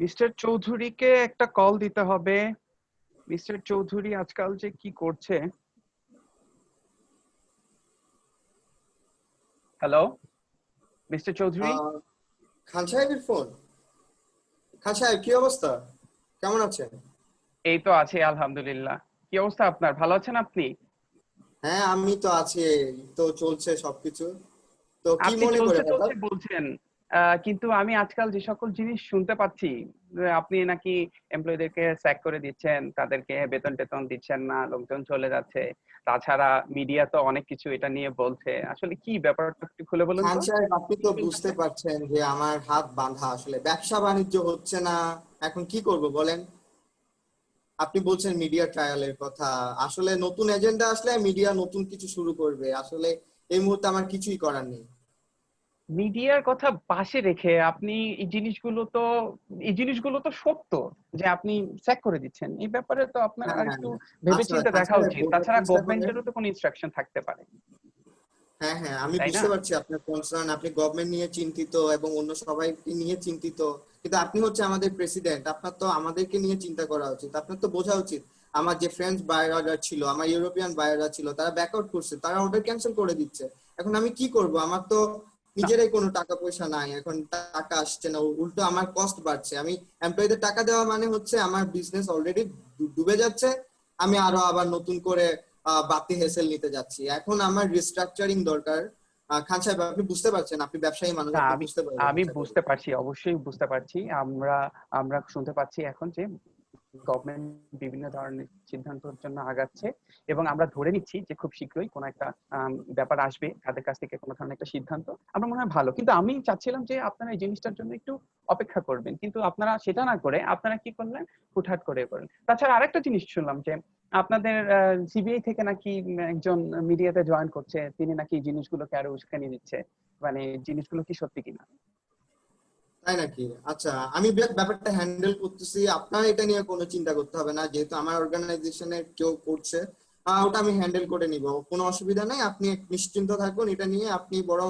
Mister চৌধুরীকে একটা call দিতে হবে। মিস্টার চৌধুরী আজকাল যে কি করছে। Hello mister Chowdhury. খান সাহেবের ফোন। খান সাহেব, কি অবস্থা? কেমন আছেন? এই তো আছি আলহামদুলিল্লাহ। কি অবস্থা আপনার, ভালো আছেন আপনি? হ্যাঁ, আমি তো আছি। তো চলছে সবকিছু। তো কি আপনি মনে করে চলছে হঠাৎ? চলছে বলছেন, কিন্তু আমি আজকাল যে সকল জিনিস শুনতে পাচ্ছি যে আপনি নাকি এমপ্লয়ীদেরকে স্যাক করে দিচ্ছেন, তাদেরকে বেতন টেতন দিচ্ছেন না, লোকজন চলে যাচ্ছে। তাছাড়া মিডিয়া তো অনেক কিছু এটা নিয়ে বলছে। আসলে কি ব্যাপারটা একটু খুলে বলুন খান তো। সাহেব, আপনি কি তো বুঝতে চলতেছে? পারছেন যে আমার হাত বাঁধা, আসলে ব্যবসা বাণিজ্য হচ্ছে না। এখন কি করব বলেন? আপনি বলছেন মিডিয়া ট্রায়ালের কথা। আসলে নতুন এজেন্ডা আসলে মিডিয়া নতুন কিছু শুরু করবে। আসলে এই মুহূর্তে আমার কিছুই করার নেই। মিডিয়ার কথা পাশে রেখে আপনি এই জিনিসগুলো তো সত্য যে আপনি স্যাক করে দিচ্ছেন। এই ব্যাপারে তো আপনার হ্যাঁ, আর হ্যাঁ, একটু হ্যাঁ। আচ্ছা, ভেবেচিন্তে খান দেখা সাহেব উচিত। বোঝার তাছাড়া চেষ্টা করেন। গভর্নমেন্টেরও তো কোনো ইনস্ট্রাকশন থাকতে পারে, হ্যাঁ, হ্যাঁ, আমি তাই না? বুঝতে পারছি আপনার কনসার্ন। আপনি গভর্নমেন্ট নিয়ে চিন্তিত এবং অন্য সবাইকে নিয়ে চিন্তিত। কিন্তু আপনি হচ্ছে আমাদের প্রেসিডেন্ট, আপনার তো আমাদেরকে নিয়ে চিন্তা করা উচিত। আপনার তো বোঝা উচিত আমার যে ফ্রেঞ্চ বায়াররা ছিল, আমার ইউরোপিয়ান বায়াররা ছিল, তারা ব্যাকআউট করছে, তারা অর্ডার ক্যান্সেল করে দিচ্ছে। এখন আমি কি করব? আমার তো না, নিজেরাই কোনো টাকা পয়সা নাই, এখন টাকা আসছে না, উল্টো আমার কস্ট বাড়ছে। আমি এমপ্লয়ীদের টাকা দেওয়া মানে হচ্ছে আমার বিজনেস অলরেডি ডুবে যাচ্ছে। আমি আরো আবার নতুন করে বাড়তি হেসেল নিতে যাচ্ছি। এখন আমার রিস্ট্রাকচারিং দরকার। খান সাহেব, আপনি বুঝতে পারছেন, আপনি ব্যবসায়ী মানুষ, না, আপনি আমি বুঝতে পারবেন আমি আশা করি। বুঝতে পারছি, অবশ্যই বুঝতে পারছি। আমরা আমরা শুনতে পাচ্ছি এখন যে গভর্নমেন্ট বিভিন্ন ধরনের সিদ্ধান্তের জন্য আগাচ্ছে, এবং আমরা ধরে নিচ্ছি যে খুব শীঘ্রই কোনো একটা ব্যাপার আসবে তাদের কাছ থেকে, কোনো ধরনের একটা সিদ্ধান্ত। আমার মনে হয় ভালো, কিন্তু আমি চাচ্ছিলাম যে আপনারা এই জিনিসটার জন্য একটু অপেক্ষা করবেন, কিন্তু আপনারা সেটা না করে আপনারা কি করলেন, হুটহাট করে করেন। তাছাড়া আরেকটা জিনিস শুনলাম যে আপনাদের সিবিআই থেকে নাকি একজন মিডিয়াতে জয়েন করছে, তিনি নাকি এই জিনিসগুলোকে আরো উস্কানি দিচ্ছে। মানে জিনিসগুলো কি সত্যি কিনা? তাই নাকি? আচ্ছা, আমি ব্যাপারটা হ্যান্ডেল করতেছি। আপনার এটা নিয়ে কোনো চিন্তা করতে হবে না, যেহেতু আমার অর্গানাইজেশনের কেউ করছে। ওটা আমি হ্যান্ডেল করে নিব, কোনো অসুবিধা নাই। আপনি নিশ্চিন্ত থাকুন এটা নিয়ে। আপনি বরং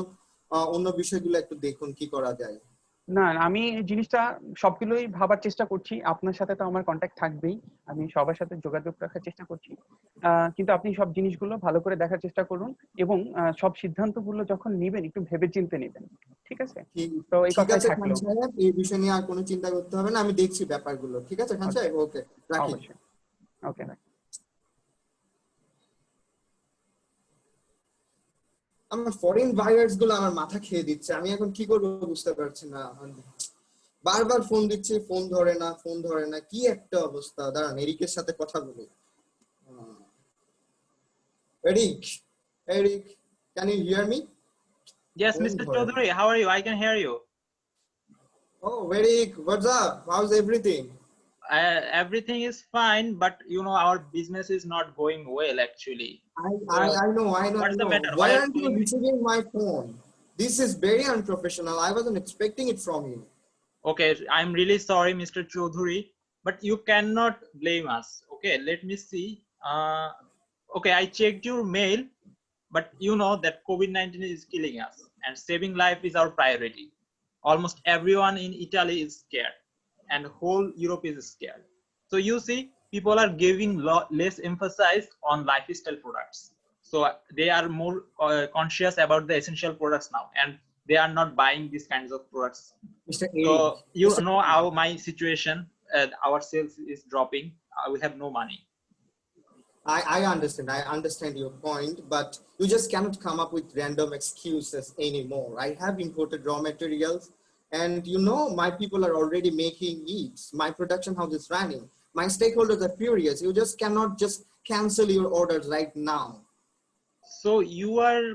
অন্য বিষয়গুলো একটু দেখুন কি করা যায়। না, আমি এই জিনিসটা সবগুলোই ভাবার চেষ্টা করছি। আপনার সাথে তো আমার কন্ট্যাক্ট থাকবেই। আমি সবার সাথে যোগাযোগ রাখার চেষ্টা করছি। কিন্তু আপনি সব জিনিসগুলো ভালো করে দেখার চেষ্টা করুন, এবং সব সিদ্ধান্তগুলো যখন নিবেন একটু ভেবেচিন্তে নিবেন। ঠিক আছে? ঠিক তো এই ঠিক কথাই আছে খান থাকলো। সাহেব, এই বিষয় নিয়ে আর কোনো চিন্তা করতে হবে না, আমি দেখছি ব্যাপারগুলো। ঠিক আছে খান ওকে, সাহেব, ওকে, রাখি। অবশ্যই। ওকে। আমার ফরেন বায়ার্স গুলো আমার মাথা খেয়ে দিচ্ছে। আমি এখন কি করবো বুঝতে পারছি না। বারবার ফোন দিচ্ছি, ফোন ধরে না, ফোন ধরে না, কি একটা অবস্থা। দাঁড়ান, এরিকের সাথে কথা বলি। Eric, Eric, can you hear me? Yes, phone Mr. ধরে না। Chaudhary, how are you? I can hear you. ও Eric, what's up, how's everything? Everything is fine, but our business is not going well actually. I, I, So, I know, I know, I what's the know. matter? Why Why are you aren't you calling me? receiving my phone? This is very unprofessional. I wasn't expecting it from you. Okay, I'm really sorry, Mr. Chaudhary, but you cannot blame us. Okay, let me see. Okay, I checked your mail, but you know that COVID-19 is killing us, and saving life is our priority. Almost everyone in Italy is scared, and whole Europe is scared. So you see, people are giving less emphasis on lifestyle products. So they are more conscious about the essential products now, and they are not buying these kinds of products. Mr. Eric, So you Mr. know how my situation, our sales is dropping. We have no money. I understand your point, but you just cannot come up with random excuses anymore. I have imported raw materials, and my people are already making it. My production house is running. My stakeholders are furious. You just cannot just cancel your orders right now. So you are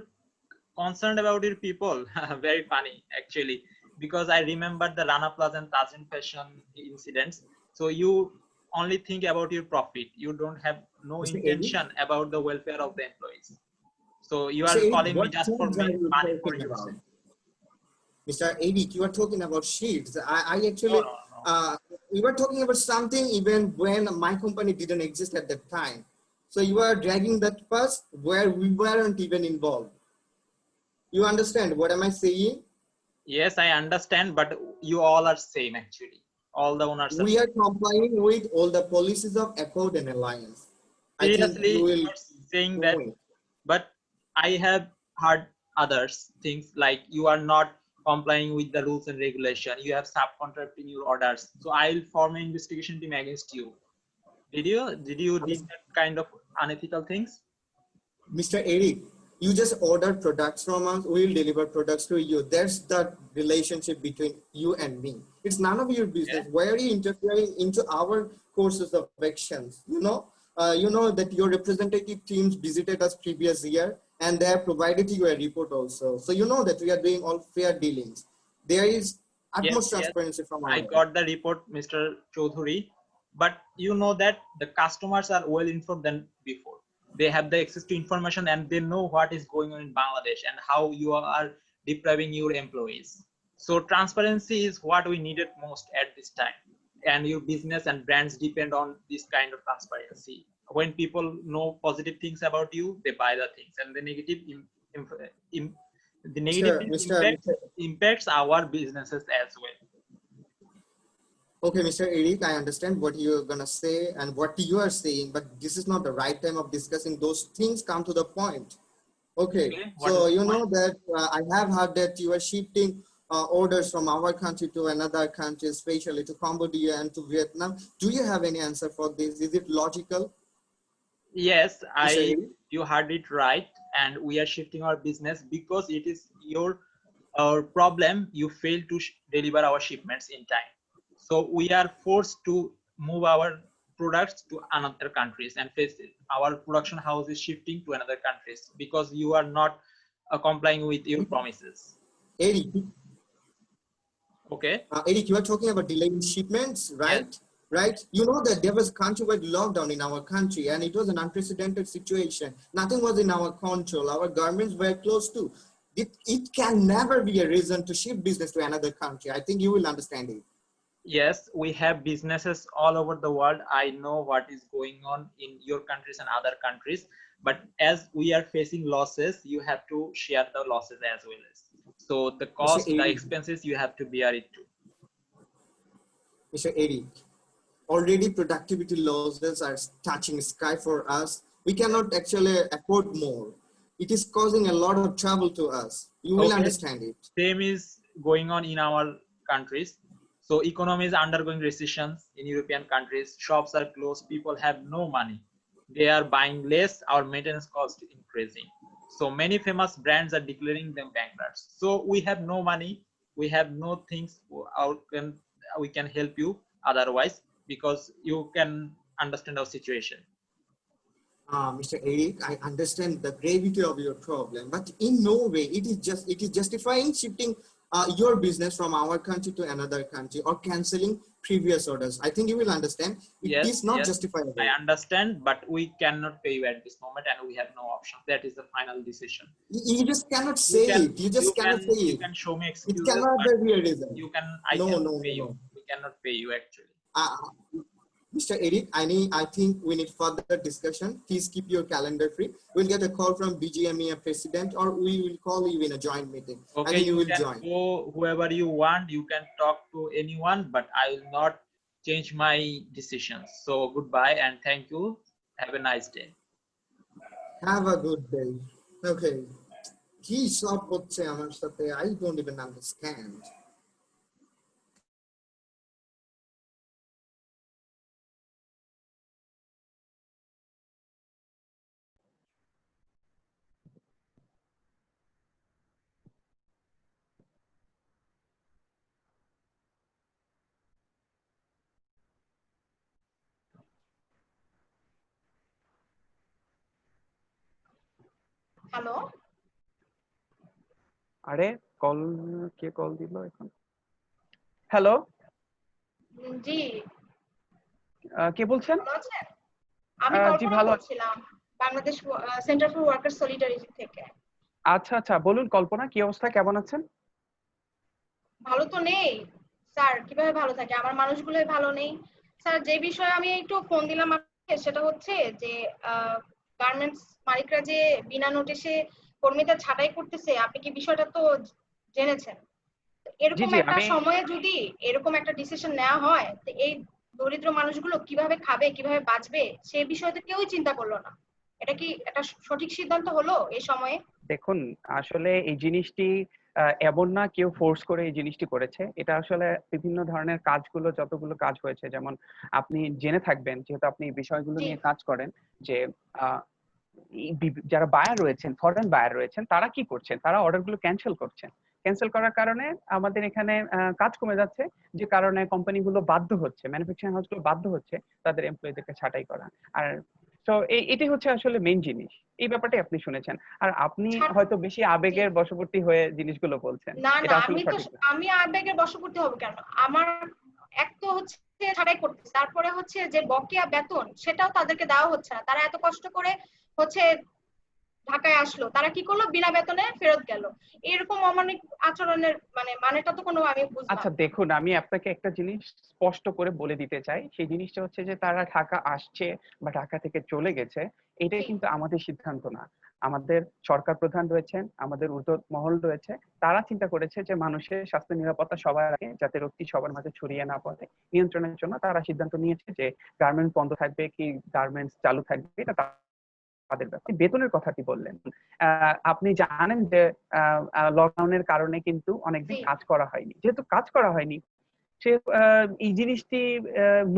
concerned about your people. Very funny actually, because I remember the Rana Plaza and Tajin fashion incidents. So you only think about your profit. You don't have no Mr. Eric, intention about the welfare of the employees. So you Mr. are Eric, calling me what just for things are you money for talking about? yourself. Mr. Eric, you are talking about sheets. I No, actually, no, no. we were talking about something even when my company didn't exist at that time. So you are dragging that past where we weren't even involved. You understand what am I saying? Yes, I understand, but you all are same actually. All the owners are. We are complying with all the policies of Accord and Alliance. I think Seriously, you will you're saying do that, it. but I have heard others things like you are not complying with the rules and regulation. You have subcontracting your orders. So I'll form an investigation team against you. Did you did that kind of unethical things? Mr. Eric, you just order products from us, we will deliver products to you. That's the relationship between you and me. It's none of your business. Yeah. Why are you interfering into our courses of actions? You know that your representative teams visited us previous year and they have provided you a report also. So you know that we are doing all fair dealings. There is utmost Yes, transparency from our I end. got the report, Mr. Chaudhuri, but you know that the customers are well informed than before. They have the access to information and they know what is going on in Bangladesh and how you are depriving your employees. So transparency is what we needed most at this time. And your business and brands depend on this kind of transparency. When people know positive things about you, they buy the things, and the negative the negative impacts our businesses as well. Okay, Mr. Eric, I understand what you're gonna say and what you are saying, but this is not the right time of discussing those things. Come to the point. Okay, so you know that I have heard that you are shifting orders from our country to another country, especially to Cambodia and to Vietnam. Do you have any answer for this? Is it logical? Yes, Mr. Eric? you heard it right, and we are shifting our business because it is our problem. You fail to deliver our shipments in time, so we are forced to move our products to another countries and face it. Our production house is shifting to another countries because you are not complying with your promises. Eric, Okay. Eric, you are talking about delaying shipments, right? Yes. Right? You know that there was countrywide lockdown in our country and it was an unprecedented situation. Nothing was in our control. Our governments were closed too. It can never be a reason to shift business to another country. I think you will understand it. Yes, we have businesses all over the world. I know what is going on in your countries and other countries, but as we are facing losses, you have to share the losses as well as. So the cost, the Eric, expenses, you have to bear it too. Mr. Eric, already productivity losses are touching sky for us. We cannot actually afford more. It is causing a lot of trouble to us. You will understand it. Same is going on in our countries. So economy is undergoing recessions in European countries. Shops are closed. People have no money. They are buying less. Our maintenance cost increasing. So many famous brands are declaring them bankrupt. So we have no money. We have no things. We can help you otherwise because you can understand our situation. Mr. Eric, I understand the gravity of your problem, but in no way it is justifying shifting your business from our country to another country or canceling previous orders. I think you will understand. It is not justifiable. I understand, but we cannot pay you at this moment, and we have no option. That is the final decision. You just cannot say it. You just cannot say it. You can show me excuses. It cannot be a reason. You can. No. We cannot pay you actually. Mr. Eric, I think we need further discussion. Please keep your calendar free. We'll get a call from BGMEA president or we will call you in a joint meeting. Okay, I think you will can join. go whoever you want. You can talk to anyone, but I will not change my decisions. So goodbye and thank you. Have a nice day. Have a good day. Okay. I don't even understand. Hello আরে কে call দিল এখন? Hello, জি কে বলছেন? ভালো আছেন? আমি জি কল্পনা ভালো আছি। বলছিলাম Bangladesh centre for worker solidarity থেকে। আচ্ছা বলুন কল্পনা, কি অবস্থা, কেমন আছেন? ভালো তো নেই স্যার, কিভাবে ভালো থাকে? আমার মানুষগুলোই ভালো নেই স্যার। যে বিষয়ে আমি একটু ফোন দিলাম আপনাকে সেটা হচ্ছে যে গার্মেন্টস মালিকরা যে বিনা নোটিশে কর্মীদের ছাঁটাই করতেছে, আপনি কি বিষয়টা তো জেনেছেন? জি এরকম জি একটা আমি সময়ে যদি এরকম একটা ডিসিশন নেওয়া হয়, তো এই দরিদ্র মানুষগুলো কিভাবে খাবে, কিভাবে বাঁচবে, সে বিষয়ে তো কেউই চিন্তা করলো না। এটা কি একটা সঠিক সিদ্ধান্ত হলো এই সময়ে? দেখুন, আসলে এই জিনিসটি এমন না কেউ ফোর্স করে এই জিনিসটি করেছে। এটা আসলে বিভিন্ন ধরনের কাজগুলো, যতগুলো কাজ হয়েছে, যেমন আপনি জেনে থাকবেন যেহেতু আপনি এই বিষয়গুলো জি নিয়ে কাজ করেন, যে যারা বায়ার রয়েছেন, ফরেন বায়ার রয়েছেন, তারা কি করছেন? তারা অর্ডার গুলো ক্যান্সেল করছেন। ক্যান্সেল করার কারণে আমাদের এখানে কাজ কমে যাচ্ছে, যে কারণে কোম্পানিগুলো বাধ্য হচ্ছে, ম্যানুফ্যাকচারিং হাউসগুলো বাধ্য হচ্ছে তাদের এমপ্লয়ীদেরকে ছাঁটাই করা। আর তো এটাই হচ্ছে আসলে মেইন জিনিস। এই ব্যাপারটাই আপনি শুনেছেন। আর আপনি ছাড় হয়তো বেশি জি আবেগের বশবর্তী হয়ে জিনিসগুলো বলছেন। না না, এটা আসলে সঠিক না। আমি আবেগের বশবর্তী হব কেন? আমার এক তো হচ্ছে ছাড়াই করতেছে, তারপরে হচ্ছে যে বকেয়া বেতন সেটাও তাদেরকে দেওয়া হচ্ছে না। তারা এত কষ্ট করে হচ্ছে ঢাকায় আসলো, তারা কি করলো, বিনা বেতনে ফেরত গেল। এরকম অমানবিক আচরণের মানেটা তো কোনো আমি আচ্ছা বুঝলাম না। দেখুন, আমি আপনাকে একটা জিনিস স্পষ্ট করে বলে দিতে চাই। সেই জিনিসটা হচ্ছে যে তারা ঢাকা আসছে বা ঢাকা থেকে চলে গেছে, এটাই জি কিন্তু আমাদের সিদ্ধান্ত না। আমাদের সরকার প্রধান রয়েছেন, আমাদের ঊর্ধ্ব মহল রয়েছে। তারা চিন্তা করেছে যে মানুষের স্বাস্থ্য নিরাপত্তা সবার আগে, যাতে রোগটি সবার মাঝে ছড়িয়ে না পড়ে। নিয়ন্ত্রণের জন্য তারা সিদ্ধান্ত নিয়েছে যে গার্মেন্টস বন্ধ থাকবে কি গার্মেন্টস চালু থাকবে, এটা তাদের ব্যাপার। বেতনের কথাটি বললেন, আপনি জানেন যে লকডাউনের কারণে কিন্তু অনেকদিন জি কাজ করা হয়নি। যেহেতু কাজ করা হয়নি, সে এই জিনিসটি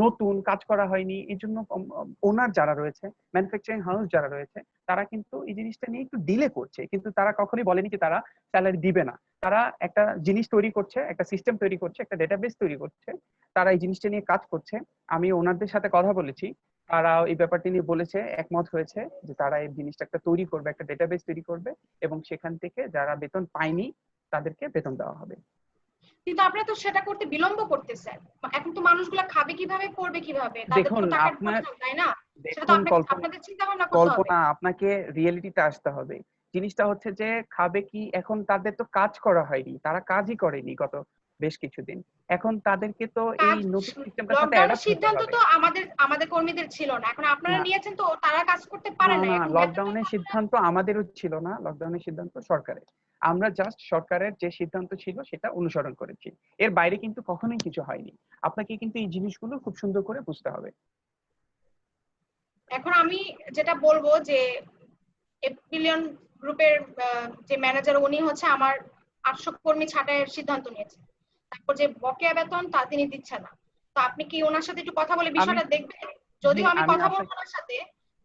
নতুন কাজ করা হয়নি, এই জন্য ওনার যারা রয়েছে, ম্যানুফ্যাকচারিং হাউস যারা রয়েছে, তারা কিন্তু এই জিনিসটা নিয়ে একটু ডিলে করছে, কিন্তু তারা কখনোই বলেনি যে তারা স্যালারি দিবে না। তারা একটা জিনিস তৈরি করছে, একটা সিস্টেম তৈরি করছে, একটা ডেটাবেস তৈরি করছে। তারা এই জিনিসটা নিয়ে কাজ করছে। আমি ওনাদের সাথে কথা বলেছি, তারা এই ব্যাপারটি নিয়ে বলেছে, একমত হয়েছে যে তারা এই জিনিসটা একটা তৈরি করবে, একটা ডেটাবেস তৈরি করবে, এবং সেখান থেকে যারা বেতন পায়নি তাদেরকে বেতন দেওয়া হবে। কিন্তু আপনারা তো সেটা করতে বিলম্ব করতেছেন। এখন তো মানুষগুলা খাবে কিভাবে, পড়বে কিভাবে, তাদের দেখুন তো টাকার আপনার প্রয়োজন, তাই না? সেটা তো দেখুন কল্পনা, আপনাদের চিন্তা ভাবনা করতে হবে। আপনাকে রিয়েলিটিতে আসতে হবে। জিনিসটা হচ্ছে যে খাবে কি, এখন তাদের তো কাজ করা হয়নি, তারা কাজই করেনি গত বেশ কিছুদিন। এখন তাদেরকে তো এই কাজ নতুন সিস্টেমটার সাথে লকডাউনের অ্যাডাপ্ট হতে সিদ্ধান্ত হবে। তো আমাদের কর্মীদের ছিল না। এখন আপনারা না নিয়েছেন, তো তারা কাজ করতে পারে না না, না, এখন বেতনটা লকডাউনের তো আপনারা। সিদ্ধান্ত আমাদেরও ছিল না, লকডাউনের সিদ্ধান্ত সরকারের। আমরা জাস্ট সরকারের যে সিদ্ধান্ত ছিল সেটা অনুসরণ করেছি। এর বাইরে কিন্তু কখনোই কিছু হয়নি। আপনাকে কিন্তু এই জিনিসগুলো খুব সুন্দর করে বুঝতে হবে। এখন আমি যেটা বলবো যে এপিলিয়ন গ্রুপের যে ম্যানেজার, উনি হচ্ছে আমার 800 কর্মী ছাঁটাইয়ের সিদ্ধান্ত নিয়েছেন। তারপর যে বকেয়া বেতন তা তিনি দিচ্ছেন না। তো আপনি কি ওনার সাথে একটু কথা বলে আমি বিষয়টা দেখবেন? জি যদিও আমি আমি কথা বলবো আপনাকে ওনার সাথে,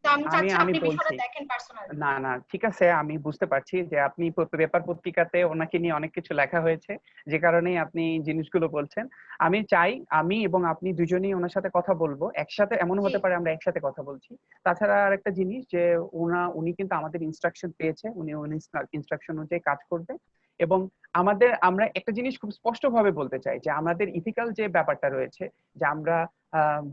তো আমি আমি চাচ্ছি আমি আপনি বিষয়টা বলছি, দেখেন পার্সোনালি। না না, ঠিক আছে, আমি বুঝতে পারছি যে আপনি পেপার পত্রিকাতে ওনাকে নিয়ে অনেক কিছু লেখা হয়েছে, যে কারণেই আপনি জিনিসগুলো বলছেন। আমি চাই আমি এবং আপনি দুজনেই ওনার সাথে কথা বলবো একসাথে, এমন জি হতে পারে আমরা একসাথে কথা বলছি। তাছাড়া আর একটা জিনিস যে উনি কিন্তু আমাদের ইনস্ট্রাকশন পেয়েছে, উনি ইনস্ট্রাকশন অনুযায়ী কাজ করবে। এবং আমরা একটা জিনিস খুব স্পষ্ট ভাবে বলতে চাই যে আমাদের ইথিক্যাল যে ব্যাপারটা রয়েছে, যে আমরা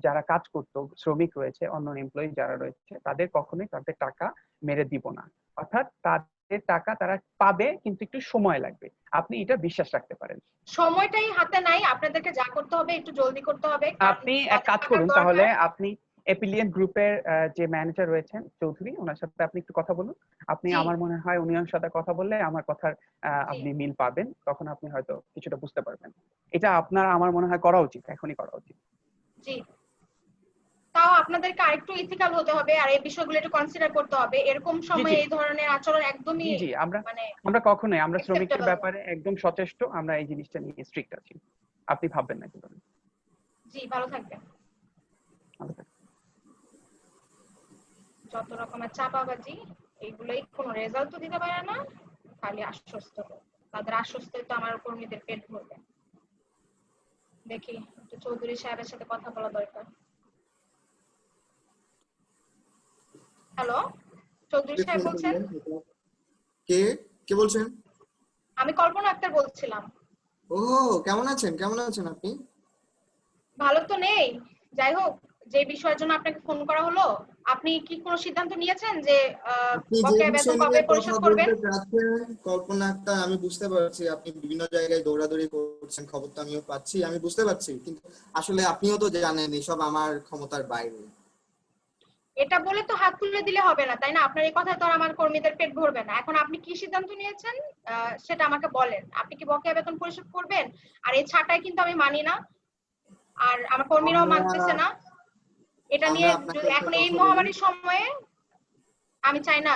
যারা কাজ করতো, শ্রমিক রয়েছে, অন্য এমপ্লয়ি যারা রয়েছে, তাদের কখনোই তাদের টাকা মেরে দিব না। অর্থাৎ তাদের টাকা তারা পাবে, কিন্তু একটু সময় লাগবে। আপনি এটা বিশ্বাস রাখতে পারেন। সময়টাই হাতে নাই, আপনাদেরকে যা করতে হবে একটু জলদি করতে হবে, কারণ আপনি এক যাদের কাজ টাকার করুন তাহলে, দরকার। আপনি এপিলিয়ন গ্রুপের যে ম্যানেজার রয়েছেন চৌধুরী, ওনার সাথে আপনি একটু কথা বলুন। আপনি, জি আমার মনে হয় উনি ওনার সাথে কথা বললে আমার কথার জি আপনি মিল পাবেন, তখন আপনি হয়তো কিছুটা বুঝতে পারবেন। এটা আপনার আমার মনে হয় করা উচিত, এখনই করা উচিত। জি তাও আপনাদেরকে আরেকটু ইথিক্যাল হতে হবে, আর এই বিষয়গুলো একটু কনসিডার করতে হবে। এরকম জি জি সময়ে এই ধরনের আচরণ একদমই জি জি আমরা মানে আমরা কখনোই, আমরা শ্রমিকের অ্যাকসেপ্টেবল না। ব্যাপারে একদম সচেষ্ট, আমরা এই জিনিসটা নিয়ে স্ট্রিক্ট আছি। আপনি ভাববেন না কিন্তু। জি ভালো থাকবেন। ভালো থাকবেন। যত রকমের চাপাবাজি, এইগুলোই কোনো রেজাল্ট তো দিতে পারে না, খালি আশ্বস্ত করে। তাদের আশ্বস্তই তো আমার কর্মীদের পেট ভরবে। দেখি একটু চৌধুরী সাহেবের সাথে কথা বলা দরকার। হ্যালো, চৌধুরী সাহেব বলছেন? কে কে বলছেন? আমি কল্পনা আক্তার বলছিলাম। ও, কেমন আছেন? কেমন আছেন আপনি? ভালো তো নেই। যাই হোক, যে বিষয়ের জন্য আপনাকে ফোন করা হলো, আপনি কি কোনো সিদ্ধান্ত নিয়েছেন যে আপনি যে বকেয়া বেতন বিষয় কবে নিয়ে কথা পরিশোধ করবেন? বলতে চাচ্ছেন, কল্পনা একটা, আমি বুঝতে পারছি আপনি বিভিন্ন জায়গায় দৌড়াদৌড়ি করছেন, খবর তো আমিও পাচ্ছি, আমি বুঝতে পারছি, কিন্তু আসলে আপনিও তো জানেন এসব আমার ক্ষমতার বাইরে। এটা বলে তো হাত তুলে দিলে হবে না, তাই না? আপনার এই কথায় তো আর আমার কর্মীদের পেট ভরবে না। এখন আপনি কি সিদ্ধান্ত নিয়েছেন সেটা আমাকে বলেন। আপনি কি বকেয়া বেতন পরিশোধ করবেন? আর এই ছাঁটাই কিন্তু আমি মানি না, আর আমার কর্মীরাও আমরা মানতেছে না। এটা আমরা নিয়ে আপনাকে একটা এখন এই কথা বলি, মহামারীর সময়ে আমি চাই না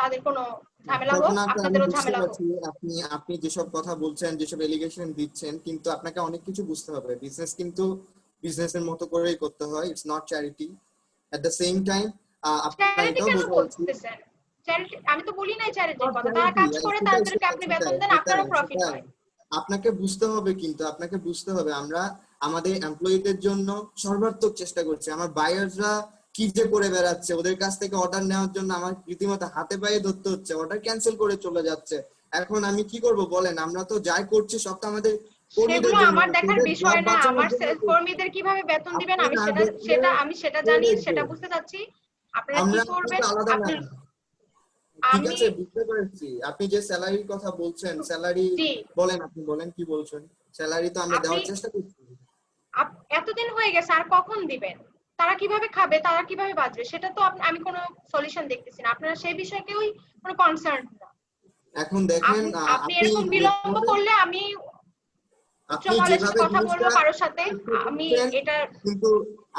তাদের কোনো ঝামেলা হোক, কল্পনা আক্তার, আমি আপনাদেরও বুঝতে ঝামেলা হোক। পারছি আপনি আপনি যেসব কথা বলছেন, যেসব এলিগেশন দিচ্ছেন, কিন্তু আপনাকে অনেক কিছু বুঝতে হবে। বিজনেস কিন্তু বিজনেসের মতো করেই করতে হয়, it's not charity. At the same time আপনার চ্যারিটি এটাও কেন বোঝা উচিত, বলতেছেন? চ্যারিটি আমি তো বলি নাই চ্যারিটির নট কথা। তারা চ্যারিটি, কাজ করে, সেটাই তাদেরকে সেটাই আপনি বেতন সেটাই দেন, সেটাই আপনারও প্রফিট সেটাই হয়। আপনাকে বুঝতে হবে, কিন্তু আপনাকে বুঝতে হবে আমরা আমাদের এমপ্লয়ীদের জন্য সর্বাত্মক চেষ্টা করছি। আমার বায়াররা কি যে করে বেড়াচ্ছে, ওদের কাছ থেকে অর্ডার নেওয়ার জন্য আমার রীতিমতো হাতে পায়ে ধরতে হচ্ছে, অর্ডার ক্যান্সেল করে চলে যাচ্ছে। এখন আমি কি করব বলেন? আমরা তো যাই করছি সব তো আমাদের কর্মীদের সেগুলো জন্য আমার না, দেখার ওদের জব বিষয় না। বাঁচানোর আমার জন্য করছি। কর্মীদের কিভাবে বেতন দিবেন আপনি আমি না সেটা দেখলে সেটা আমি সেটা কে জানি, দেখবে? সেটা বুঝতে চাচ্ছি। আপনারা কি আমরা করবেন? কিন্তু আলাদা না। আপনি ঠিক আমি আছে, বুঝতে পেরেছি। আপনি যে স্যালারির কথা বলছেন, স্যালারি জি, বলেন, আপনি বলেন কি বলছেন। স্যালারি তো আমরা আপনি দেওয়ার চেষ্টা করছি। এতদিন হয়ে গেছে, আর কখন দিবেন? তারা কিভাবে খাবে, তারা কিভাবে বাঁচবে, সেটা তো আমি কোনো সলিউশন দেখতেছি না। আপনারা সেই বিষয়ে কেউই কোনো কনসার্ন না। এখন দেখেন, আপনি আপনি এরকম বিলম্ব যেভাবে করলে আমি উচ্চ আপনি মহলের সাথে যেভাবে কথা বলবো জিনিসটা কারোর সাথে। চেষ্টা আমি করছেন, এটা কিন্তু